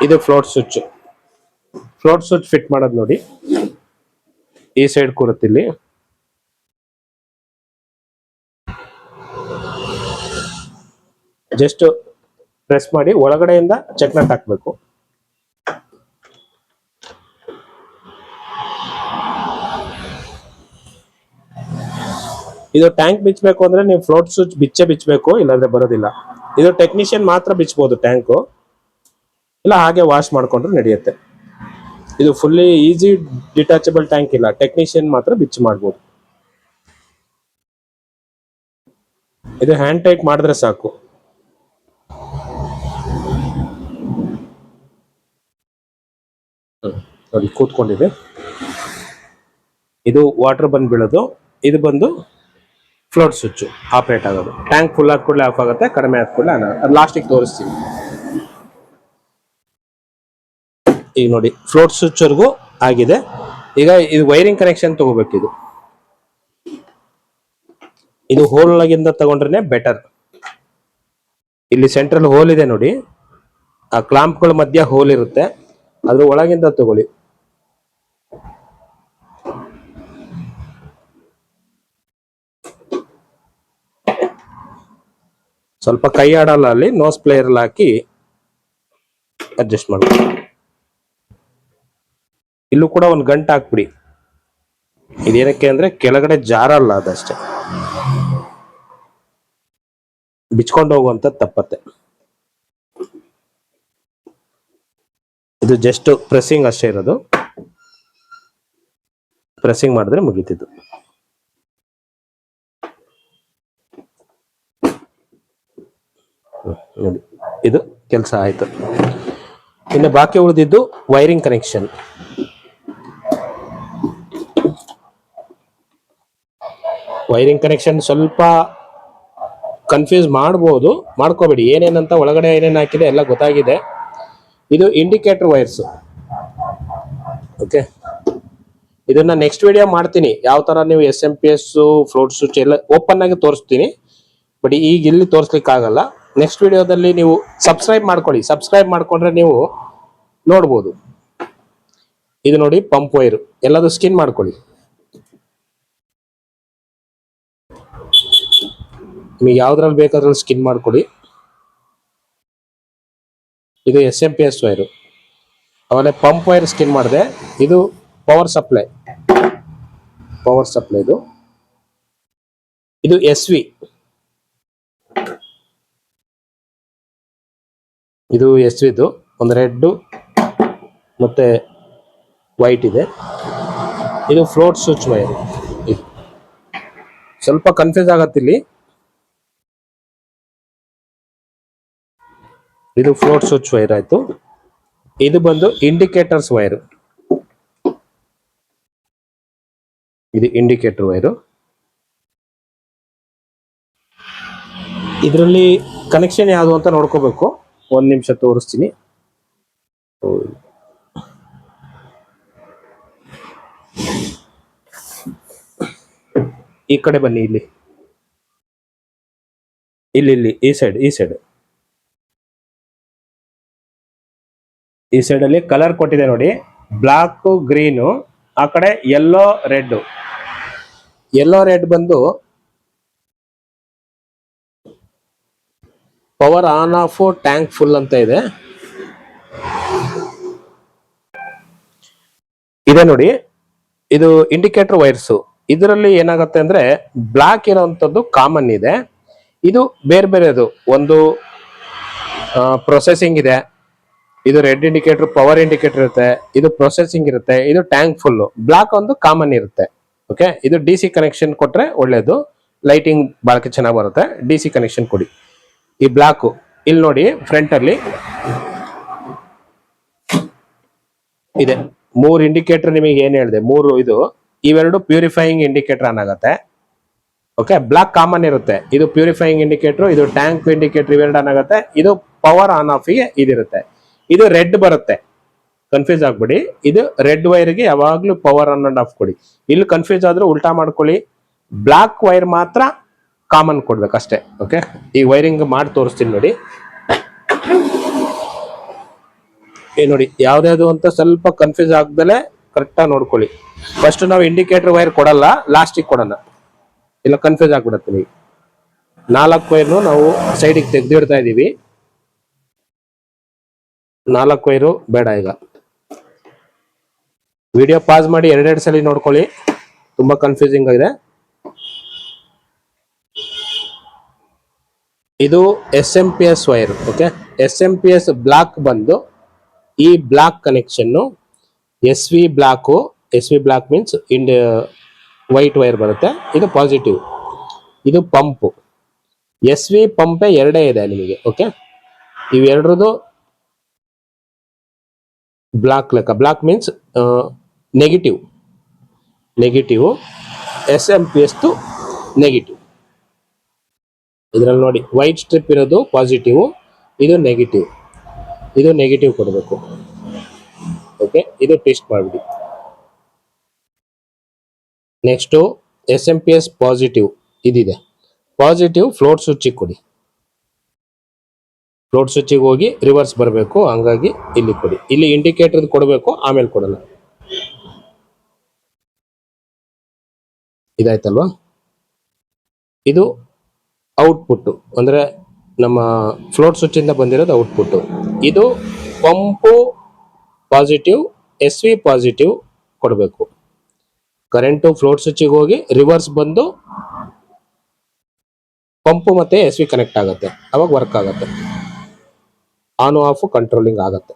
ಇದು ಫ್ಲೋಟ್ ಸ್ವಿಚ್ ಫಿಟ್ ಮಾಡೋದು ನೋಡಿ. ಈ ಸೈಡ್ ಕೂರುತ್ತಿಲ್ಲಿ, ಜಸ್ಟ್ ಪ್ರೆಸ್ ಮಾಡಿ ಒಳಗಡೆಯಿಂದ ಚೆಕ್ ನಟ್ ಹಾಕ್ಬೇಕು. ಇದು ಟ್ಯಾಂಕ್ ಬಿಚ್ಚಬೇಕು ಅಂದ್ರೆ ನೀವು ಫ್ಲೋಟ್ ಸ್ವಿಚ್ ಬಿಚ್ಚಬೇಕು, ಇಲ್ಲಾಂದ್ರೆ ಬರೋದಿಲ್ಲ. ಇದು ಟೆಕ್ನಿಷಿಯನ್ ಮಾತ್ರ ಬಿಚ್ಚಬಹುದು ಟ್ಯಾಂಕು, ಇಲ್ಲ ಹಾಗೆ ವಾಶ್ ಮಾಡ್ಕೊಂಡ್ರೆ ನಡೆಯುತ್ತೆ. ಇದು ಫುಲ್ಲಿ ಈಸಿ ಡಿಟ್ಯಾಚಬಲ್ ಟ್ಯಾಂಕ್ ಇಲ್ಲ, ಟೆಕ್ನಿಷಿಯನ್ ಮಾತ್ರ ಬಿಚ್ಚಿ ಮಾಡ್ಬೋದು. ಇದು ಹ್ಯಾಂಡ್ ಟೈಟ್ ಮಾಡಿದ್ರೆ ಸಾಕು. ನೋಡಿ ಕೂತ್ಕೊಂಡಿದೆ. ಇದು ವಾಟರ್ ಬಂದು ಬೀಳೋದು, ಇದು ಬಂದು ಫ್ಲೋಟ್ ಸ್ವಿಚ್ ಆಪರೇಟ್ ಆಗೋದು. ಟ್ಯಾಂಕ್ ಫುಲ್ ಆದ ಕೂಡಲೇ ಆಫ್ ಆಗುತ್ತೆ, ಕಡಿಮೆ ಆದ ಕೂಡಲೇ ಅದು ಲಾಸ್ಟಿಗೆ ತೋರಿಸ್ತೀವಿ. ಈಗ ನೋಡಿ ಫ್ಲೋಟ್ ಸ್ವಿಚ್ ವರ್ಗೂ ಆಗಿದೆ. ಈಗ ಇದು ವೈರಿಂಗ್ ಕನೆಕ್ಷನ್ ತಗೋಬೇಕು. ಇದು ಹೋಲ್ ಒಳಗಿಂದ ತಗೊಂಡ್ರೆ ಬೆಟರ್. ಇಲ್ಲಿ ಸೆಂಟ್ರಲ್ ಹೋಲ್ ಇದೆ ನೋಡಿ, ಆ ಕ್ಲಾಂಪ್ಗಳ ಮಧ್ಯ ಹೋಲ್ ಇರುತ್ತೆ, ಅದ್ರ ಒಳಗಿಂದ ತಗೊಳ್ಳಿ. ಸ್ವಲ್ಪ ಕೈ ಆಡಲ್ಲ, ಅಲ್ಲಿ ನೋಸ್ ಪ್ಲೇಯರ್ ಹಾಕಿ ಅಡ್ಜಸ್ಟ್ ಮಾಡ್ಕೊಳ್ಳಿ. ಇಲ್ಲೂ ಕೂಡ ಒಂದು ಗಂಟೆ ಹಾಕ್ಬಿಡಿ. ಇದೇನಕ್ಕೆ ಅಂದ್ರೆ ಕೆಳಗಡೆ ಜಾರಲ್ಲ, ಅದಷ್ಟೇ ಬಿಚ್ಕೊಂಡು ಹೋಗುವಂತ ತಪ್ಪತ್ತೆ. ಇದು ಜಸ್ಟ್ ಪ್ರೆಸ್ಸಿಂಗ್ ಅಷ್ಟೇ ಇರೋದು, ಪ್ರೆಸ್ಸಿಂಗ್ ಮಾಡಿದ್ರೆ ಮುಗೀತಿದ್ದು. ನೋಡಿ ಇದು ಕೆಲಸ ಆಯ್ತು. ಇನ್ನು ಬಾಕಿ ಉಳಿದಿದ್ದು ವೈರಿಂಗ್ ಕನೆಕ್ಷನ್. ವೈರಿಂಗ್ ಕನೆಕ್ಷನ್ ಸ್ವಲ್ಪ ಕನ್ಫ್ಯೂಸ್ ಮಾಡ್ಬೋದು, ಮಾಡ್ಕೋಬೇಡಿ. ಏನೇನಂತ ಒಳಗಡೆ ಏನೇನು ಹಾಕಿದೆ ಎಲ್ಲ ಗೊತ್ತಾಗಿದೆ. ಇದು ಇಂಡಿಕೇಟರ್ ವೈರ್ಸ್. ಓಕೆ, ಇದನ್ನ ನೆಕ್ಸ್ಟ್ ವಿಡಿಯೋ ಮಾಡ್ತೀನಿ, ಯಾವ ತರ ನೀವು SMP ಫ್ಲೋಟ್ ಸ್ವಿಚ್ ಎಲ್ಲ ಓಪನ್ ಆಗಿ ತೋರಿಸ್ತೀನಿ. ಬಟ್ ಈಗ ಇಲ್ಲಿ ತೋರಿಸ್ಲಿಕ್ಕೆ ಆಗಲ್ಲ. ನೆಕ್ಸ್ಟ್ ವಿಡಿಯೋದಲ್ಲಿ ನೀವು ಸಬ್ಸ್ಕ್ರೈಬ್ ಮಾಡ್ಕೊಳ್ಳಿ, ಸಬ್ಸ್ಕ್ರೈಬ್ ಮಾಡ್ಕೊಂಡ್ರೆ ನೀವು ನೋಡ್ಬೋದು. ಇದು ನೋಡಿ ಪಂಪ್ ವೈರ್, ಎಲ್ಲದು ಸ್ಕಿನ್ ಮಾಡ್ಕೊಳ್ಳಿ. ನಿಮಗೆ ಯಾವ್ದ್ರಲ್ಲಿ ಬೇಕಾದ್ರಲ್ಲಿ ಸ್ಕಿನ್ ಮಾಡ್ಕೊಳ್ಳಿ. ಇದು SMP ವೈರು, ಆಮೇಲೆ ಪಂಪ್ ವೈರ್ ಸ್ಕಿನ್ ಮಾಡಿದೆ. ಇದು ಪವರ್ ಸಪ್ಲೈ ಇದು SV, ಇದು SV ಒಂದು ರೆಡ್ ಮತ್ತೆ ವೈಟ್ ಇದೆ. ಇದು ಫ್ಲೋಟ್ ಸ್ವಿಚ್ ವೈರ್. ಸ್ವಲ್ಪ ಕನ್ಫ್ಯೂಸ್ ಆಗತ್ತಿಲ್ಲಿ. ಇದು ಫ್ಲೋಟ್ ಸ್ವಿಚ್ ವೈರ್ ಆಯ್ತು. ಇದು ಬಂದು ಇಂಡಿಕೇಟರ್ಸ್ ವೈರ್. ಇದು ಇಂಡಿಕೇಟರ್ ವೈರು. ಇದರಲ್ಲಿ ಕನೆಕ್ಷನ್ ಯಾವುದು ಅಂತ ನೋಡ್ಕೋಬೇಕು. ಒಂದ್ ನಿಮಿಷ ತೋರಿಸ್ತೀನಿ. ಈ ಕಡೆ ಬನ್ನಿ, ಇಲ್ಲಿ ಈ ಸೈಡ್ ಅಲ್ಲಿ ಕಲರ್ ಕೊಟ್ಟಿದೆ ನೋಡಿ, ಬ್ಲಾಕ್ ಗ್ರೀನು, ಆ ಕಡೆ ಯೆಲ್ಲೋ ರೆಡ್ ಬಂದು power on off tank full ಅಂತ ಇದೆ ನೋಡಿ. ಇದು ಇಂಡಿಕೇಟರ್ ವೈರ್ಸ್. ಇದರಲ್ಲಿ ಏನಾಗುತ್ತೆ ಅಂದ್ರೆ ಬ್ಲಾಕ್ ಇರೋಂಥದ್ದು ಕಾಮನ್ ಇದೆ, ಇದು ಬೇರೆ ಬೇರೆದು. ಒಂದು ಪ್ರೊಸೆಸಿಂಗ್ ಇದೆ, ಇದು ರೆಡ್ ಇಂಡಿಕೇಟರ್ ಪವರ್ ಇಂಡಿಕೇಟರ್ ಇರುತ್ತೆ, ಇದು ಪ್ರೊಸೆಸಿಂಗ್ ಇರುತ್ತೆ, ಇದು ಟ್ಯಾಂಕ್ ಫುಲ್. ಬ್ಲಾಕ್ ಒಂದು ಕಾಮನ್ ಇರುತ್ತೆ. ಓಕೆ, ಇದು DC ಕನೆಕ್ಷನ್ ಕೊಟ್ರೆ ಒಳ್ಳೇದು. ಲೈಟಿಂಗ್ ಬಾಳಕೆ ಚೆನ್ನಾಗಿ ಬರುತ್ತೆ. DC ಕನೆಕ್ಷನ್ ಕೊಡಿ. ಈ ಬ್ಲಾಕ್ ಇಲ್ಲಿ ನೋಡಿ ಫ್ರಂಟ್ ಅಲ್ಲಿ ಇದೆ 3 ಇಂಡಿಕೇಟರ್. ನಿಮಗೆ ಏನ್ ಹೇಳಿದೆ 3 ಇದು, ಇವೆರಡು ಪ್ಯೂರಿಫೈಯಿಂಗ್ ಇಂಡಿಕೇಟರ್ ಆನ್ ಆಗುತ್ತೆ. ಓಕೆ, ಬ್ಲಾಕ್ ಕಾಮನ್ ಇರುತ್ತೆ. ಇದು ಪ್ಯೂರಿಫೈಯಿಂಗ್ ಇಂಡಿಕೇಟರ್, ಇದು ಟ್ಯಾಂಕ್ ಇಂಡಿಕೇಟರ್, ಇವೆರಡು ಆನ್ ಆಗುತ್ತೆ. ಇದು ಪವರ್ ಆನ್ ಆಫ್ ಗೆ ಇದಿರುತ್ತೆ. ಇದು ರೆಡ್ ಬರುತ್ತೆ, ಕನ್ಫ್ಯೂಸ್ ಆಗ್ಬಿಡಿ. ಇದು ರೆಡ್ ವೈರ್ ಗೆ ಯಾವಾಗ್ಲೂ ಪವರ್ ಆನ್ ಅಂಡ್ ಆಫ್ ಕೊಡಿ. ಇಲ್ಲಿ ಕನ್ಫ್ಯೂಸ್ ಆದ್ರೆ ಉಲ್ಟಾ ಮಾಡ್ಕೊಳ್ಳಿ, ಬ್ಲಾಕ್ ವೈರ್ ಮಾತ್ರ ಕಾಮನ್ ಕೊಡ್ಬೇಕು ಅಷ್ಟೇ. ಓಕೆ, ಈ ವೈರಿಂಗ್ ಮಾಡಿ ತೋರಿಸ್ತೀನಿ ನೋಡಿ. ನೋಡಿ ಯಾವ್ದಾವ್ದು ಅಂತ ಸ್ವಲ್ಪ ಕನ್ಫ್ಯೂಸ್ ಆಗ್ದಲೆ ಕರೆಕ್ಟಾಗಿ ನೋಡ್ಕೊಳ್ಳಿ. ಫಸ್ಟ್ ನಾವು ಇಂಡಿಕೇಟರ್ ವೈರ್ ಕೊಡಲ್ಲ, ಲಾಸ್ಟಿಗೆ ಕೊಡೋಣ, ಇಲ್ಲ ಕನ್ಫ್ಯೂಸ್ ಆಗ್ಬಿಡತ್ತೆ. ನೀವು 4 ವೈರ್ನು ನಾವು ಸೈಡಿಗೆ ತೆಗೆದಿಡ್ತಾ ಇದೀವಿ. 4 ವೈರು ಬೇಡ. ಈಗ ವಿಡಿಯೋ ಪಾಸ್ ಮಾಡಿ 2 ಸಲ ನೋಡ್ಕೊಳ್ಳಿ, ತುಂಬಾ ಕನ್ಫ್ಯೂಸಿಂಗ್ ಆಗಿದೆ. ಇದು SMPS wire. Okay, SMPS black ಬಂದು ಈ black connection SV black means white wire ಬರುತ್ತೆ. ಇದು ಪಾಸಿಟಿವ್, ಇದು ಪಂಪ್. SV ಪಂಪೆ ಎರಡೇ ಇದೆ ನಿಮಗೆ. ಓಕೆ, ಇವೆರಡರದು ಬ್ಲಾಕ್ ಲೆಕ್ಕ. Black means negative, SMPS negative. ಇದರಲ್ಲಿ ನೋಡಿ ವೈಟ್ ಸ್ಟ್ರಿಪ್ ಇರೋದು ಪಾಸಿಟಿವ್, ಇದು ನೆಗೆಟಿವ್ ಕೊಡಬೇಕು. ಓಕೆ, ಇದು ಟೆಸ್ಟ್ ಮಾಡಿಬಿಡಿ. ನೆಕ್ಸ್ಟು SMPS ಪಾಸಿಟಿವ್ ಇದಿದೆ, ಪಾಸಿಟಿವ್ ಫ್ಲೋಟ್ ಸ್ವಿಚ್ಗೆ ಕೊಡಿ. ಫ್ಲೋಟ್ ಸ್ವಿಚ್ಗೆ ಹೋಗಿ ರಿವರ್ಸ್ ಬರಬೇಕು, ಹಂಗಾಗಿ ಇಲ್ಲಿ ಕೊಡಿ. ಇಲ್ಲಿ ಇಂಡಿಕೇಟರ್ ಕೊಡಬೇಕು, ಆಮೇಲೆ ಕೊಡಲ್ಲ. ಇದಾಯ್ತಲ್ವಾ? ಇದು ಔಟ್ಪುಟ್, ಅಂದ್ರೆ ನಮ್ಮ ಫ್ಲೋಟ್ ಸ್ವಿಚ್ ಇಂದ ಬಂದಿರೋದು ಔಟ್ಪುಟ್. ಇದು ಪಂಪು ಪಾಸಿಟಿವ್, SV ಪಾಸಿಟಿವ್ ಕೊಡಬೇಕು. ಕರೆಂಟು ಫ್ಲೋಟ್ ಸ್ವಿಚ್ಗೆ ಹೋಗಿ ರಿವರ್ಸ್ ಬಂದು ಪಂಪು ಮತ್ತೆ SV ಕನೆಕ್ಟ್ ಆಗುತ್ತೆ, ಅವಾಗ ವರ್ಕ್ ಆಗುತ್ತೆ. ಆನ್ ಆಫ್ ಕಂಟ್ರೋಲಿಂಗ್ ಆಗುತ್ತೆ.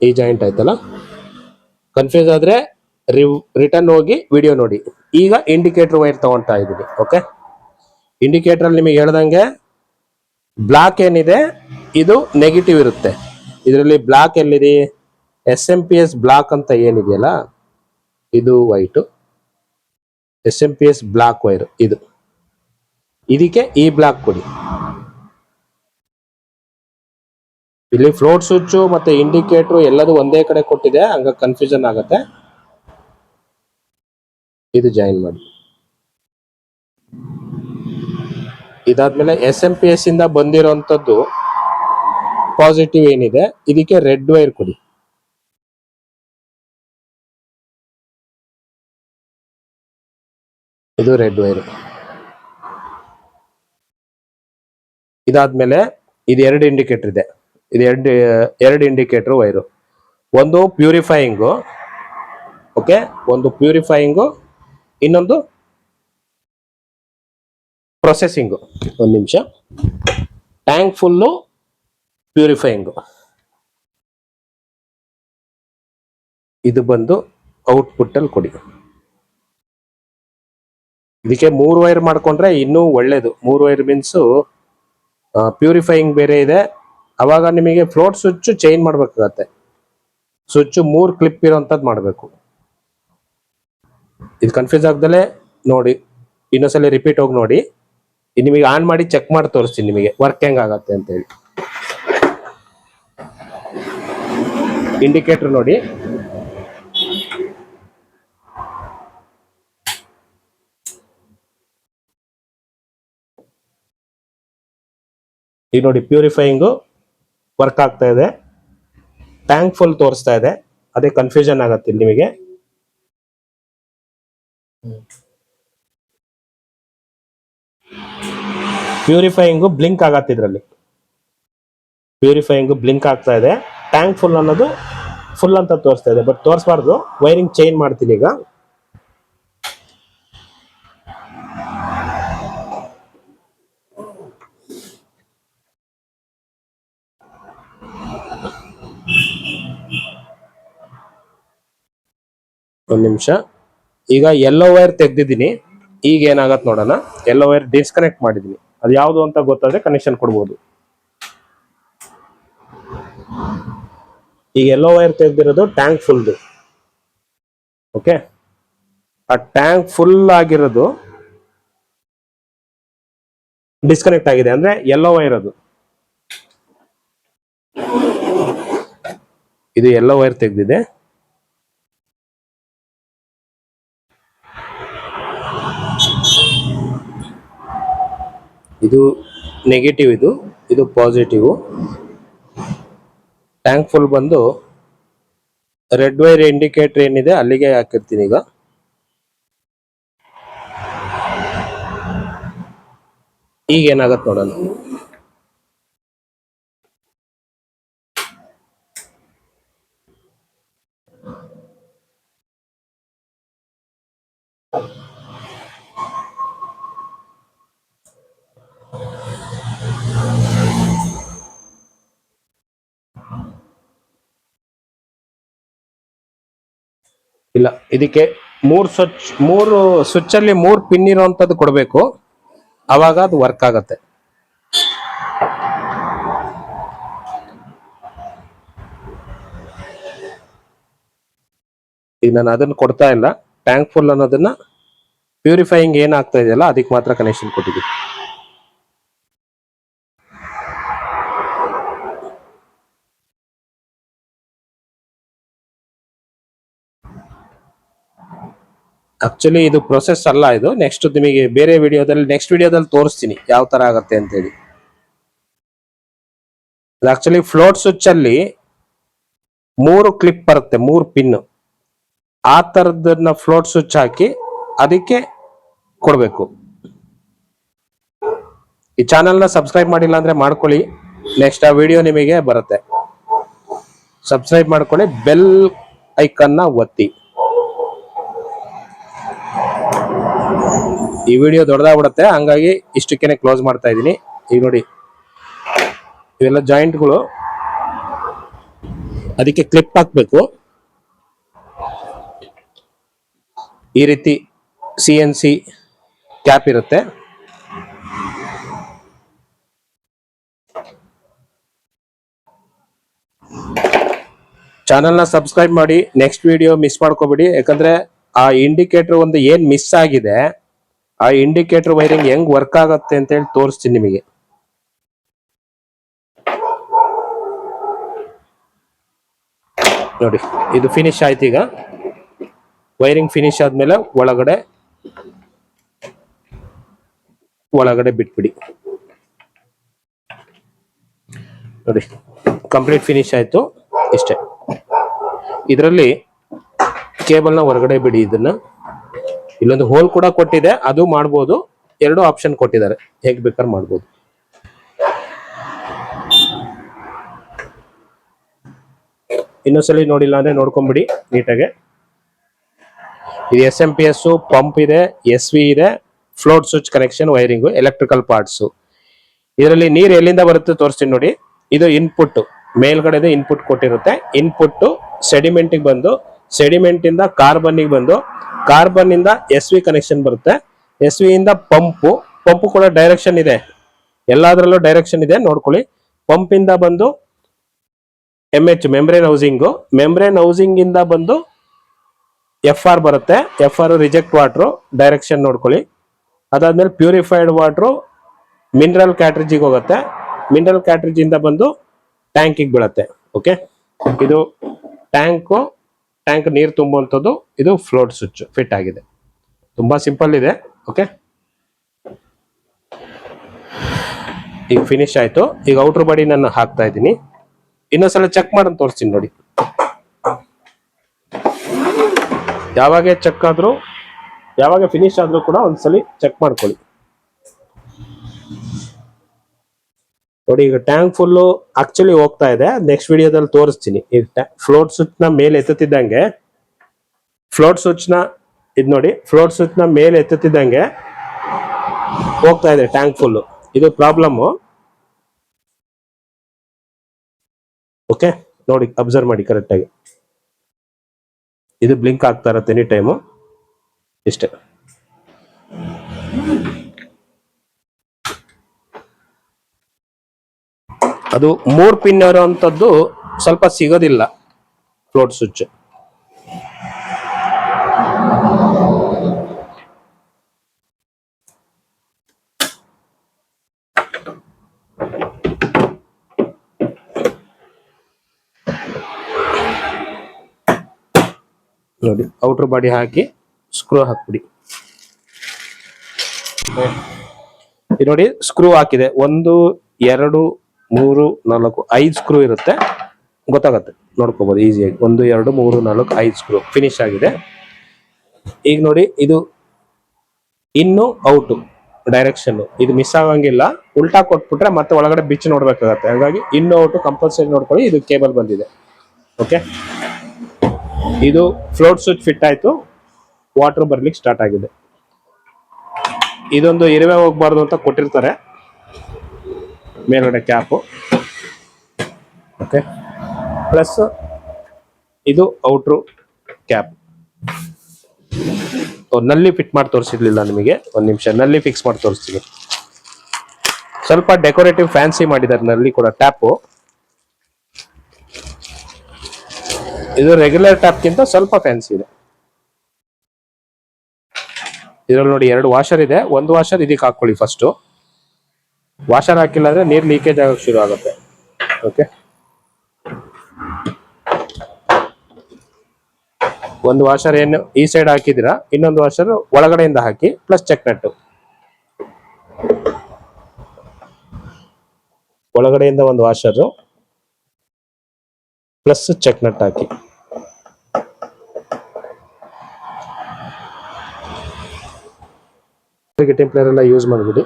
ಈ ಜಾಯಿಂಟ್ ಆಯ್ತಲ್ಲ. ಕನ್ಫ್ಯೂಸ್ ಆದ್ರೆ ರಿಟರ್ನ್ ಹೋಗಿ ವಿಡಿಯೋ ನೋಡಿ. ಈಗ ಇಂಡಿಕೇಟರ್ ವೈರ್ ತಗೊಳ್ತಾ ಇದ್ದೀನಿ. ಓಕೆ, ಇಂಡಿಕೇಟರ್ ಅಲ್ಲಿ ನಿಮಗೆ ಹೇಳ್ದಂಗೆ ಬ್ಲಾಕ್ ಏನಿದೆ ಇದು ನೆಗೆಟಿವ್ ಇರುತ್ತೆ. ಇದರಲ್ಲಿ ಬ್ಲಾಕ್ ಎಲ್ಲಿದೆ? SMPS ಬ್ಲಾಕ್ ಅಂತ ಏನಿದೆಯಲ್ಲ, ಇದು ವೈಟ್. SMPS ಬ್ಲಾಕ್ ವೈರ್ ಇದು, ಇದಕ್ಕೆ ಈ ಬ್ಲಾಕ್ ಕೊಡಿ. ಇಲ್ಲಿ ಫ್ಲೋಟ್ ಸ್ವಿಚ್ ಮತ್ತೆ ಇಂಡಿಕೇಟರ್ ಎಲ್ಲದೂ ಒಂದೇ ಕಡೆ ಕೊಟ್ಟಿದೆ, ಹಂಗ ಕನ್ಫ್ಯೂಷನ್ ಆಗುತ್ತೆ. ಇದು ಜಾಯಿನ್ ಮಾಡಿ. ಇದಾದ್ಮೇಲೆ SMPS ಇಂದ ಬಂದಿರೋಂಥದ್ದು ಪಾಸಿಟಿವ್ ಏನಿದೆ, ಇದಕ್ಕೆ ರೆಡ್ ವೈರ್ ಕೊಡಿ. ಇದು ರೆಡ್ ವೈರ್. ಇದಾದ್ಮೇಲೆ ಇದು 2 ಇಂಡಿಕೇಟರ್ ಇದೆ. ಇದು ಎರಡು ಇಂಡಿಕೇಟರ್ ವೈರು. ಒಂದು ಪ್ಯೂರಿಫೈಯಿಂಗು, ಓಕೆ, ಒಂದು ಪ್ಯೂರಿಫೈಯಿಂಗು, ಇನ್ನೊಂದು ಪ್ರೊಸೆಸಿಂಗು. ಒಂದು ನಿಮಿಷ. ಟ್ಯಾಂಕ್ ಫುಲ್ಲು ಪ್ಯೂರಿಫೈಯಿಂಗು, ಇದು ಬಂದು ಔಟ್ಪುಟ್ ಅಲ್ಲಿ ಕೊಡಿ. ಇದಕ್ಕೆ 3 ವೈರ್ ಮಾಡ್ಕೊಂಡ್ರೆ ಇನ್ನೂ ಒಳ್ಳೇದು. 3 ವೈರ್ ಮೀನ್ಸ್ ಪ್ಯೂರಿಫೈಯಿಂಗ್ ಬೇರೆ ಇದೆ. ಅವಾಗ ನಿಮಗೆ ಫ್ಲೋಟ್ ಸ್ವಿಚ್ ಚೇಂಜ್ ಮಾಡ್ಬೇಕಾಗತ್ತೆ. ಸ್ವಿಚ್ 3 ಕ್ಲಿಪ್ ಇರೋಂಥದ್ದು ಮಾಡಬೇಕು. ಇದು ಕನ್ಫ್ಯೂಸ್ ಆಗ್ದಲೆ ನೋಡಿ, ಇನ್ನೊಂದ್ಸಲ ರಿಪೀಟ್ ಹೋಗಿ ನೋಡಿ. ಇದು ನಿಮಗೆ ಆನ್ ಮಾಡಿ ಚೆಕ್ ಮಾಡಿ ತೋರಿಸ್ತೀನಿ ನಿಮಗೆ ವರ್ಕ್ ಹೆಂಗ್ ಆಗತ್ತೆ ಅಂತ ಹೇಳಿ. ಇಂಡಿಕೇಟರ್ ನೋಡಿ, ಈಗ ನೋಡಿ ಪ್ಯೂರಿಫೈಯಿಂಗು ವರ್ಕ್ ಆಗ್ತಾ ಇದೆ, ಟ್ಯಾಂಕ್ ಫುಲ್ ತೋರಿಸ್ತಾ ಇದೆ. ಅದೇ ಕನ್ಫ್ಯೂಷನ್ ಆಗತ್ತೆ ನಿಮಗೆ. ಪ್ಯೂರಿಫೈಯಿಂಗು ಬ್ಲಿಂಕ್ ಆಗತ್ತೆ, ಇದರಲ್ಲಿ ಪ್ಯೂರಿಫೈಯಿಂಗು ಬ್ಲಿಂಕ್ ಆಗ್ತಾ ಇದೆ. ಟ್ಯಾಂಕ್ ಫುಲ್ ಅನ್ನೋದು ಫುಲ್ ಅಂತ ತೋರಿಸ್ತಾ ಇದೆ, ಬಟ್ ತೋರಿಸಬಾರ್ದು. ವೈರಿಂಗ್ ಚೇಂಜ್ ಮಾಡ್ತೀನಿ ಈಗ. ಒಂದು ನಿಮಿಷ. ಈಗ ಎಲ್ಲೋ ವೈರ್ ತೆಗ್ದಿದ್ದೀನಿ. ಈಗ ಏನಾಗತ್ತೆ ನೋಡೋಣ. ಎಲ್ಲೋ ವೈರ್ ಡಿಸ್ಕನೆಕ್ಟ್ ಮಾಡಿದ್ದೀನಿ. ಅದು ಯಾವುದು ಅಂತ ಗೊತ್ತಾದ್ರೆ ಕನೆಕ್ಷನ್ ಕೊಡ್ಬೋದು. ಈಗ ಎಲ್ಲೋ ವೈರ್ ತೆಗ್ದಿರೋದು ಟ್ಯಾಂಕ್ ಫುಲ್ದು. ಓಕೆ, ಆ ಟ್ಯಾಂಕ್ ಫುಲ್ ಆಗಿರೋದು ಡಿಸ್ಕನೆಕ್ಟ್ ಆಗಿದೆ, ಅಂದ್ರೆ ಎಲ್ಲೋ ವೈರ್ ಅದು. ಇದು ಎಲ್ಲೋ ವೈರ್ ತೆಗ್ದಿದೆ. ಇದು ನೆಗೆಟಿವ್, ಇದು ಪಾಸಿಟಿವ್. ಟ್ಯಾಂಕ್ ಫುಲ್ ಬಂದು ರೆಡ್ ವೈರ್ ಇಂಡಿಕೇಟರ್ ಏನಿದೆ ಅಲ್ಲಿಗೆ ಹಾಕಿರ್ತೀನಿ. ಈಗ ಏನಾಗತ್ತೆ ನೋಡೋಣ. ಇಲ್ಲ, ಇದಕ್ಕೆ ಮೂರು ಸ್ವಿಚ್ ಅಲ್ಲಿ 3 ಪಿನ್ ಇರುವಂತದ್ದು ಕೊಡಬೇಕು, ಅವಾಗ ಅದು ವರ್ಕ್ ಆಗತ್ತೆ. ಈಗ ನಾನು ಅದನ್ನ ಕೊಡ್ತಾ ಇಲ್ಲ. ಟ್ಯಾಂಕ್ ಫುಲ್ ಅನ್ನೋದನ್ನ ಪ್ಯೂರಿಫೈಯಿಂಗ್ ಏನಾಗ್ತಾ ಇದೆಯಲ್ಲ ಅದಕ್ಕೆ ಮಾತ್ರ ಕನೆಕ್ಷನ್ ಕೊಟ್ಟಿದ್ದೀವಿ. ಆಕ್ಚುಲಿ ಇದು ಪ್ರೊಸೆಸ್ ಅಲ್ಲ, ಇದು ನೆಕ್ಸ್ಟ್ ನಿಮಗೆ ಬೇರೆ ನೆಕ್ಸ್ಟ್ ವಿಡಿಯೋದಲ್ಲಿ ತೋರಿಸ್ತೀನಿ ಯಾವ ತರ ಆಗತ್ತೆ ಅಂತ ಹೇಳಿ. ಆಕ್ಚುಲಿ ಫ್ಲೋಟ್ ಸ್ವಿಚ್ ಅಲ್ಲಿ 3 ಕ್ಲಿಪ್ ಬರುತ್ತೆ, 3 ಪಿನ್. ಆ ತರದನ್ನ ಫ್ಲೋಟ್ ಸ್ವಿಚ್ ಹಾಕಿ ಅದಕ್ಕೆ ಕೊಡ್ಬೇಕು. ಈ ಚಾನೆಲ್ನ ಸಬ್ಸ್ಕ್ರೈಬ್ ಮಾಡಿಲ್ಲ ಅಂದ್ರೆ ಮಾಡ್ಕೊಳ್ಳಿ, ನೆಕ್ಸ್ಟ್ ಆ ವಿಡಿಯೋ ನಿಮಗೆ ಬರುತ್ತೆ. ಸಬ್ಸ್ಕ್ರೈಬ್ ಮಾಡ್ಕೊಳ್ಳಿ, ಬೆಲ್ ಐಕನ್ನ ಒತ್ತಿ. ಈ ವಿಡಿಯೋ ದೊಡ್ಡದಾಗ್ಬಿಡುತ್ತೆ, ಹಂಗಾಗಿ ಇಷ್ಟಕ್ಕೇನೆ ಕ್ಲೋಸ್ ಮಾಡ್ತಾ ಇದ್ದೀನಿ. ಈಗ ನೋಡಿ, ಇವೆಲ್ಲ ಜಾಯಿಂಟ್ಗಳು, ಅದಕ್ಕೆ ಕ್ಲಿಪ್ ಹಾಕ್ಬೇಕು. ಈ ರೀತಿ CNC ಕ್ಯಾಪ್ ಇರುತ್ತೆ. ಚಾನೆಲ್ನ ಸಬ್ಸ್ಕ್ರೈಬ್ ಮಾಡಿ, ನೆಕ್ಸ್ಟ್ ವಿಡಿಯೋ ಮಿಸ್ ಮಾಡ್ಕೋಬೇಡಿ. ಯಾಕಂದ್ರೆ ಆ ಇಂಡಿಕೇಟರ್ ಒಂದು ಏನ್ ಮಿಸ್ ಆಗಿದೆ, ಆ ಇಂಡಿಕೇಟರ್ ವೈರಿಂಗ್ ಹೆಂಗ್ ವರ್ಕ್ ಆಗತ್ತೆ ಅಂತ ಹೇಳಿ ತೋರಿಸ್ತೀನಿ ನಿಮಗೆ. ನೋಡಿ, ಇದು ಫಿನಿಶ್ ಆಯ್ತು. ಈಗ ವೈರಿಂಗ್ ಫಿನಿಶ್ ಆದ್ಮೇಲೆ ಒಳಗಡೆ ಬಿಟ್ಬಿಡಿ. ನೋಡಿ, ಕಂಪ್ಲೀಟ್ ಫಿನಿಶ್ ಆಯ್ತು. ಇಷ್ಟೇ. ಇದರಲ್ಲಿ ಕೇಬಲ್ನ ಹೊರಗಡೆ ಬಿಡಿ. ಇದನ್ನ ಇಲ್ಲೊಂದು ಹೋಲ್ ಕೂಡ ಕೊಟ್ಟಿದೆ, ಅದು ಮಾಡ್ಬೋದು. 2 ಆಪ್ಷನ್ ಕೊಟ್ಟಿದ್ದಾರೆ, ಹೇಗ್ ಬೇಕಾದ್ರೆ ಮಾಡ್ಬೋದು. ಇನ್ನೊಂದ್ಸಲಿ ನೋಡಿಲ್ಲ ಅಂದ್ರೆ ನೋಡ್ಕೊಂಬಿಡಿ ನೀಟಾಗೆ. ಇದು SMPS ಪಂಪ್ ಇದೆ, SV ಇದೆ, float switch connection, wiring, electrical parts. ಇದರಲ್ಲಿ ನೀರು ಎಲ್ಲಿಂದ ಬರುತ್ತೆ ತೋರಿಸ್ತೀನಿ ನೋಡಿ. ಇದು ಇನ್ಪುಟ್, ಮೇಲ್ಗಡೆ ಇನ್ಪುಟ್ ಕೊಟ್ಟಿರುತ್ತೆ. ಇನ್ಪುಟ್ ಸೆಡಿಮೆಂಟ್ ಬಂದು, ಸೆಡಿಮೆಂಟ್ ಇಂದ ಕಾರ್ಬನ್ಗೆ ಬಂದು, ಕಾರ್ಬನ್ ಇಂದ SV ಕನೆಕ್ಷನ್ ಬರುತ್ತೆ. SV ಇಂದ ಪಂಪ್ ಕೂಡ ಡೈರೆಕ್ಷನ್ ಇದೆ, ಎಲ್ಲಾದ್ರಲ್ಲೂ ಡೈರೆಕ್ಷನ್ ಇದೆ, ನೋಡ್ಕೊಳ್ಳಿ. ಪಂಪ್ ಇಂದ ಬಂದು MH ಮೆಂಬ್ರೇನ್ ಹೌಸಿಂಗ್ ಇಂದ ಬಂದು FR ಬರುತ್ತೆ. FR ರಿಜೆಕ್ಟ್ ವಾಟರ್, ಡೈರೆಕ್ಷನ್ ನೋಡ್ಕೊಳ್ಳಿ. ಅದಾದ್ಮೇಲೆ ಪ್ಯೂರಿಫೈಡ್ ವಾಟರ್ ಮಿನರಲ್ ಕ್ಯಾಟ್ರಿಜಿಗೆ ಹೋಗುತ್ತೆ. ಮಿನರಲ್ ಕ್ಯಾಟ್ರಿಜ್ ಇಂದ ಬಂದು ಟ್ಯಾಂಕಿಗೆ ಬೀಳುತ್ತೆ. ಓಕೆ, ಇದು ಟ್ಯಾಂಕ್ ನೀರು ತುಂಬುವಂಥದ್ದು. ಇದು ಫ್ಲೋಟ್ ಸ್ವಿಚ್ ಫಿಟ್ ಆಗಿದೆ. ತುಂಬಾ ಸಿಂಪಲ್ ಇದೆ. ಓಕೆ, ಈಗ ಫಿನಿಶ್ ಆಯ್ತು. ಈಗ ಔಟರ್ ಬಾಡಿ ನಾನು ಹಾಕ್ತಾ ಇದ್ದೀನಿ. ಇನ್ನೊಂದ್ಸಲ ಚೆಕ್ ಮಾಡೋಣ ತೋರಿಸ್ತೀನಿ ನೋಡಿ. ಯಾವಾಗ ಫಿನಿಶ್ ಆದ್ರೂ ಕೂಡ ಒಂದ್ಸಲಿ ಚೆಕ್ ಮಾಡ್ಕೊಳ್ಳಿ. ನೋಡಿ, ಈಗ ಟ್ಯಾಂಕ್ ಫುಲ್ ಆಕ್ಚುಲಿ ಹೋಗ್ತಾ ಇದೆ. ನೆಕ್ಸ್ಟ್ ವಿಡಿಯೋದಲ್ಲಿ ತೋರಿಸ್ತೀನಿ. ಈಗ ಫ್ಲೋಟ್ ಸ್ವಿಚ್ ನ ಮೇಲೆ ಎತ್ತುತ್ತಿದ್ದಂಗೆ, ಫ್ಲೋಟ್ ಸ್ವಿಚ್ ನ ಮೇಲೆ ಎತ್ತುತ್ತಿದ್ದಂಗೆ ಹೋಗ್ತಾ ಇದೆ ಟ್ಯಾಂಕ್ ಫುಲ್. ಇದು ಪ್ರಾಬ್ಲಮ್. ಓಕೆ, ನೋಡಿ, ಅಬ್ಸರ್ವ್ ಮಾಡಿ ಕರೆಕ್ಟ್ ಆಗಿ. ಇದು ಬ್ಲಿಂಕ್ ಆಗ್ತಾ ಇರುತ್ತೆ ಎನಿ ಟೈಮು. ಇಷ್ಟೇ. ಅದು 3 ಪಿನ್ ಇರುವಂತದ್ದು ಸ್ವಲ್ಪ ಸಿಗೋದಿಲ್ಲ ಫ್ಲೋಟ್ ಸ್ವಿಚ್. ನೋಡಿ ಔಟರ್ ಬಾಡಿ ಹಾಕಿ ಸ್ಕ್ರೂ ಹಾಕ್ಬಿಡಿ. ಇದು ನೋಡಿ ಸ್ಕ್ರೂ ಹಾಕಿದೆ. 1 2 3 4 5 ಸ್ಕ್ರೂ ಇರುತ್ತೆ, ಗೊತ್ತಾಗತ್ತೆ, ನೋಡ್ಕೋಬಹುದು ಈಸಿಯಾಗಿ. 1 2 3 4 5 ಸ್ಕ್ರೂ ಫಿನಿಶ್ ಆಗಿದೆ. ಈಗ ನೋಡಿ ಇದು ಇನ್ನು ಔಟ್ ಡೈರೆಕ್ಷನ್ ಇದು ಮಿಸ್ ಆಗಂಗಿಲ್ಲ. ಉಲ್ಟಾ ಕೊಟ್ಬಿಟ್ರೆ ಮತ್ತೆ ಒಳಗಡೆ ಬಿಚ್ಚಿ ನೋಡ್ಬೇಕಾಗತ್ತೆ. ಹಾಗಾಗಿ ಇನ್ನು ಔಟ್ ಕಂಪಲ್ಸರಿ ನೋಡ್ಕೊಳ್ಳಿ. ಇದು ಕೇಬಲ್ ಬಂದಿದೆ. ಓಕೆ, ಇದು ಫ್ಲೋಟ್ ಸ್ವಿಚ್ ಫಿಟ್ ಆಯ್ತು. ವಾಟರ್ ಬರ್ಲಿಕ್ಕೆ ಸ್ಟಾರ್ಟ್ ಆಗಿದೆ. ಇದೊಂದು ಇರುವೆ ಹೋಗ್ಬಾರ್ದು ಅಂತ ಕೊಟ್ಟಿರ್ತಾರೆ ಮೇಲ್ಗಡೆ ಕ್ಯಾಪು. ಓಕೆ, ಪ್ಲಸ್ ಇದು ಔಟ್ರು ಕ್ಯಾಪ್. ನಲ್ಲಿ ಫಿಟ್ ಮಾಡಿ ತೋರಿಸಿರ್ಲಿಲ್ಲ ನಿಮಗೆ, ಒಂದು ನಿಮಿಷ ನಲ್ಲಿ ಫಿಕ್ಸ್ ಮಾಡಿ ತೋರಿಸ್ತೀನಿ. ಸ್ವಲ್ಪ ಡೆಕೋರೇಟಿವ್ ಫ್ಯಾನ್ಸಿ ಮಾಡಿದ್ದಾರೆ ನಲ್ಲಿ ಕೂಡ. ಟ್ಯಾಪು ಇದು ರೆಗ್ಯುಲರ್ ಟ್ಯಾಪ್ಗಿಂತ ಸ್ವಲ್ಪ ಫ್ಯಾನ್ಸಿ ಇದೆ. ಇದರಲ್ಲಿ ನೋಡಿ 2 ವಾಷರ್ ಇದೆ. ಒಂದು ವಾಷರ್ ಇದಕ್ಕೆ ಹಾಕೊಳ್ಳಿ ಫಸ್ಟ್. ವಾಷರ್ ಹಾಕಿಲ್ಲ ಅಂದ್ರೆ ನೀರು ಲೀಕೇಜ್ ಆಗಕ್ಕೆ ಶುರು ಆಗುತ್ತೆ. ಓಕೆ, ಒಂದು ವಾಷರ್ ಏನು ಈ ಸೈಡ್ ಹಾಕಿದಿರಾ, ಇನ್ನೊಂದು ವಾಷರ್ ಒಳಗಡೆಯಿಂದ ಹಾಕಿ, ಪ್ಲಸ್ ಚೆಕ್ ನಟ್. ಒಳಗಡೆಯಿಂದ ಒಂದು ವಾಷರ್ ಪ್ಲಸ್ ಚೆಕ್ ನಟ್ ಹಾಕಿ. ಟೆಂಪ್ಲೇರ್ ಎಲ್ಲ ಯೂಸ್ ಮಾಡಿಬಿಡಿ.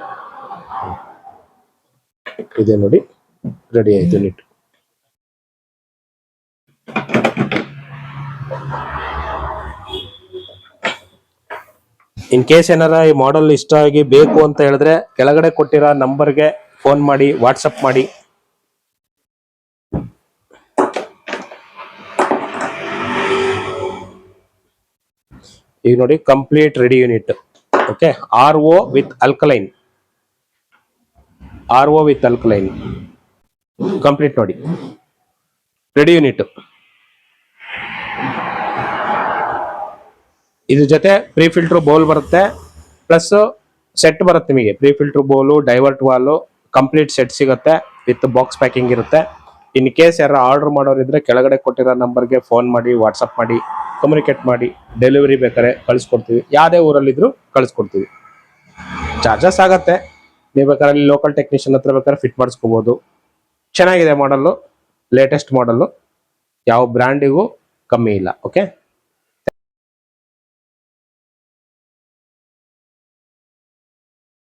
ಇದೆ ನೋಡಿ, ರೆಡಿ ಆಯ್ತು ನೀಟ್. ಇನ್ ಕೇಸ್ ಏನಾರ ಈ ಮಾಡೆಲ್ ಇಷ್ಟ ಆಗಿ ಬೇಕು ಅಂತ ಹೇಳಿದ್ರೆ ಕೆಳಗಡೆ ಕೊಟ್ಟಿರೋ ನಂಬರ್ಗೆ ಫೋನ್ ಮಾಡಿ, ವಾಟ್ಸಪ್ ಮಾಡಿ. ಈಗ ನೋಡಿ complete ready unit. Okay, RO with alkaline. RO with alkaline complete ನೋಡಿ, ರೆಡಿ ಯೂನಿಟ್. ಇದ್ರ ಜೊತೆ ಪ್ರೀ ಫಿಲ್ಟರ್ ಬೌಲ್ ಬರುತ್ತೆ, ಪ್ಲಸ್ ಸೆಟ್ ಬರುತ್ತೆ ನಿಮಗೆ. Pre filter bowl, divert valve, complete set ಸಿಗುತ್ತೆ ವಿತ್ ಬಾಕ್ಸ್ ಪ್ಯಾಕಿಂಗ್ ಇರುತ್ತೆ. ಇನ್ ಕೇಸ್ ಯಾರು ಆರ್ಡರ್ ಮಾಡೋರಿದ್ರೆ ಕೆಳಗಡೆ ಕೊಟ್ಟಿರೋ ನಂಬರ್ಗೆ ಫೋನ್ ಮಾಡಿ, ವಾಟ್ಸಪ್ ಮಾಡಿ, ಕಮ್ಯುನಿಕೇಟ್ ಮಾಡಿ. ಡೆಲಿವರಿ ಬೇಕಾದ್ರೆ ಕಳಿಸ್ಕೊಡ್ತೀವಿ. ಯಾವುದೇ ಊರಲ್ಲಿದ್ರು ಕಳಿಸ್ಕೊಡ್ತೀವಿ. ಚಾರ್ಜಸ್ ಆಗತ್ತೆ. ನೀವು ಬೇಕಾದ್ರೆ ಅಲ್ಲಿ ಲೋಕಲ್ ಟೆಕ್ನಿಷಿಯನ್ ಹತ್ರ ಬೇಕಾದ್ರೆ ಫಿಟ್ ಮಾಡಿಸ್ಕೋಬಹುದು. ಚೆನ್ನಾಗಿದೆ ಮಾಡಲ್ಲು, ಲೇಟೆಸ್ಟ್ ಮಾಡಲ್ಲು, ಯಾವ ಬ್ರ್ಯಾಂಡಿಗೂ ಕಮ್ಮಿ ಇಲ್ಲ. ಓಕೆ.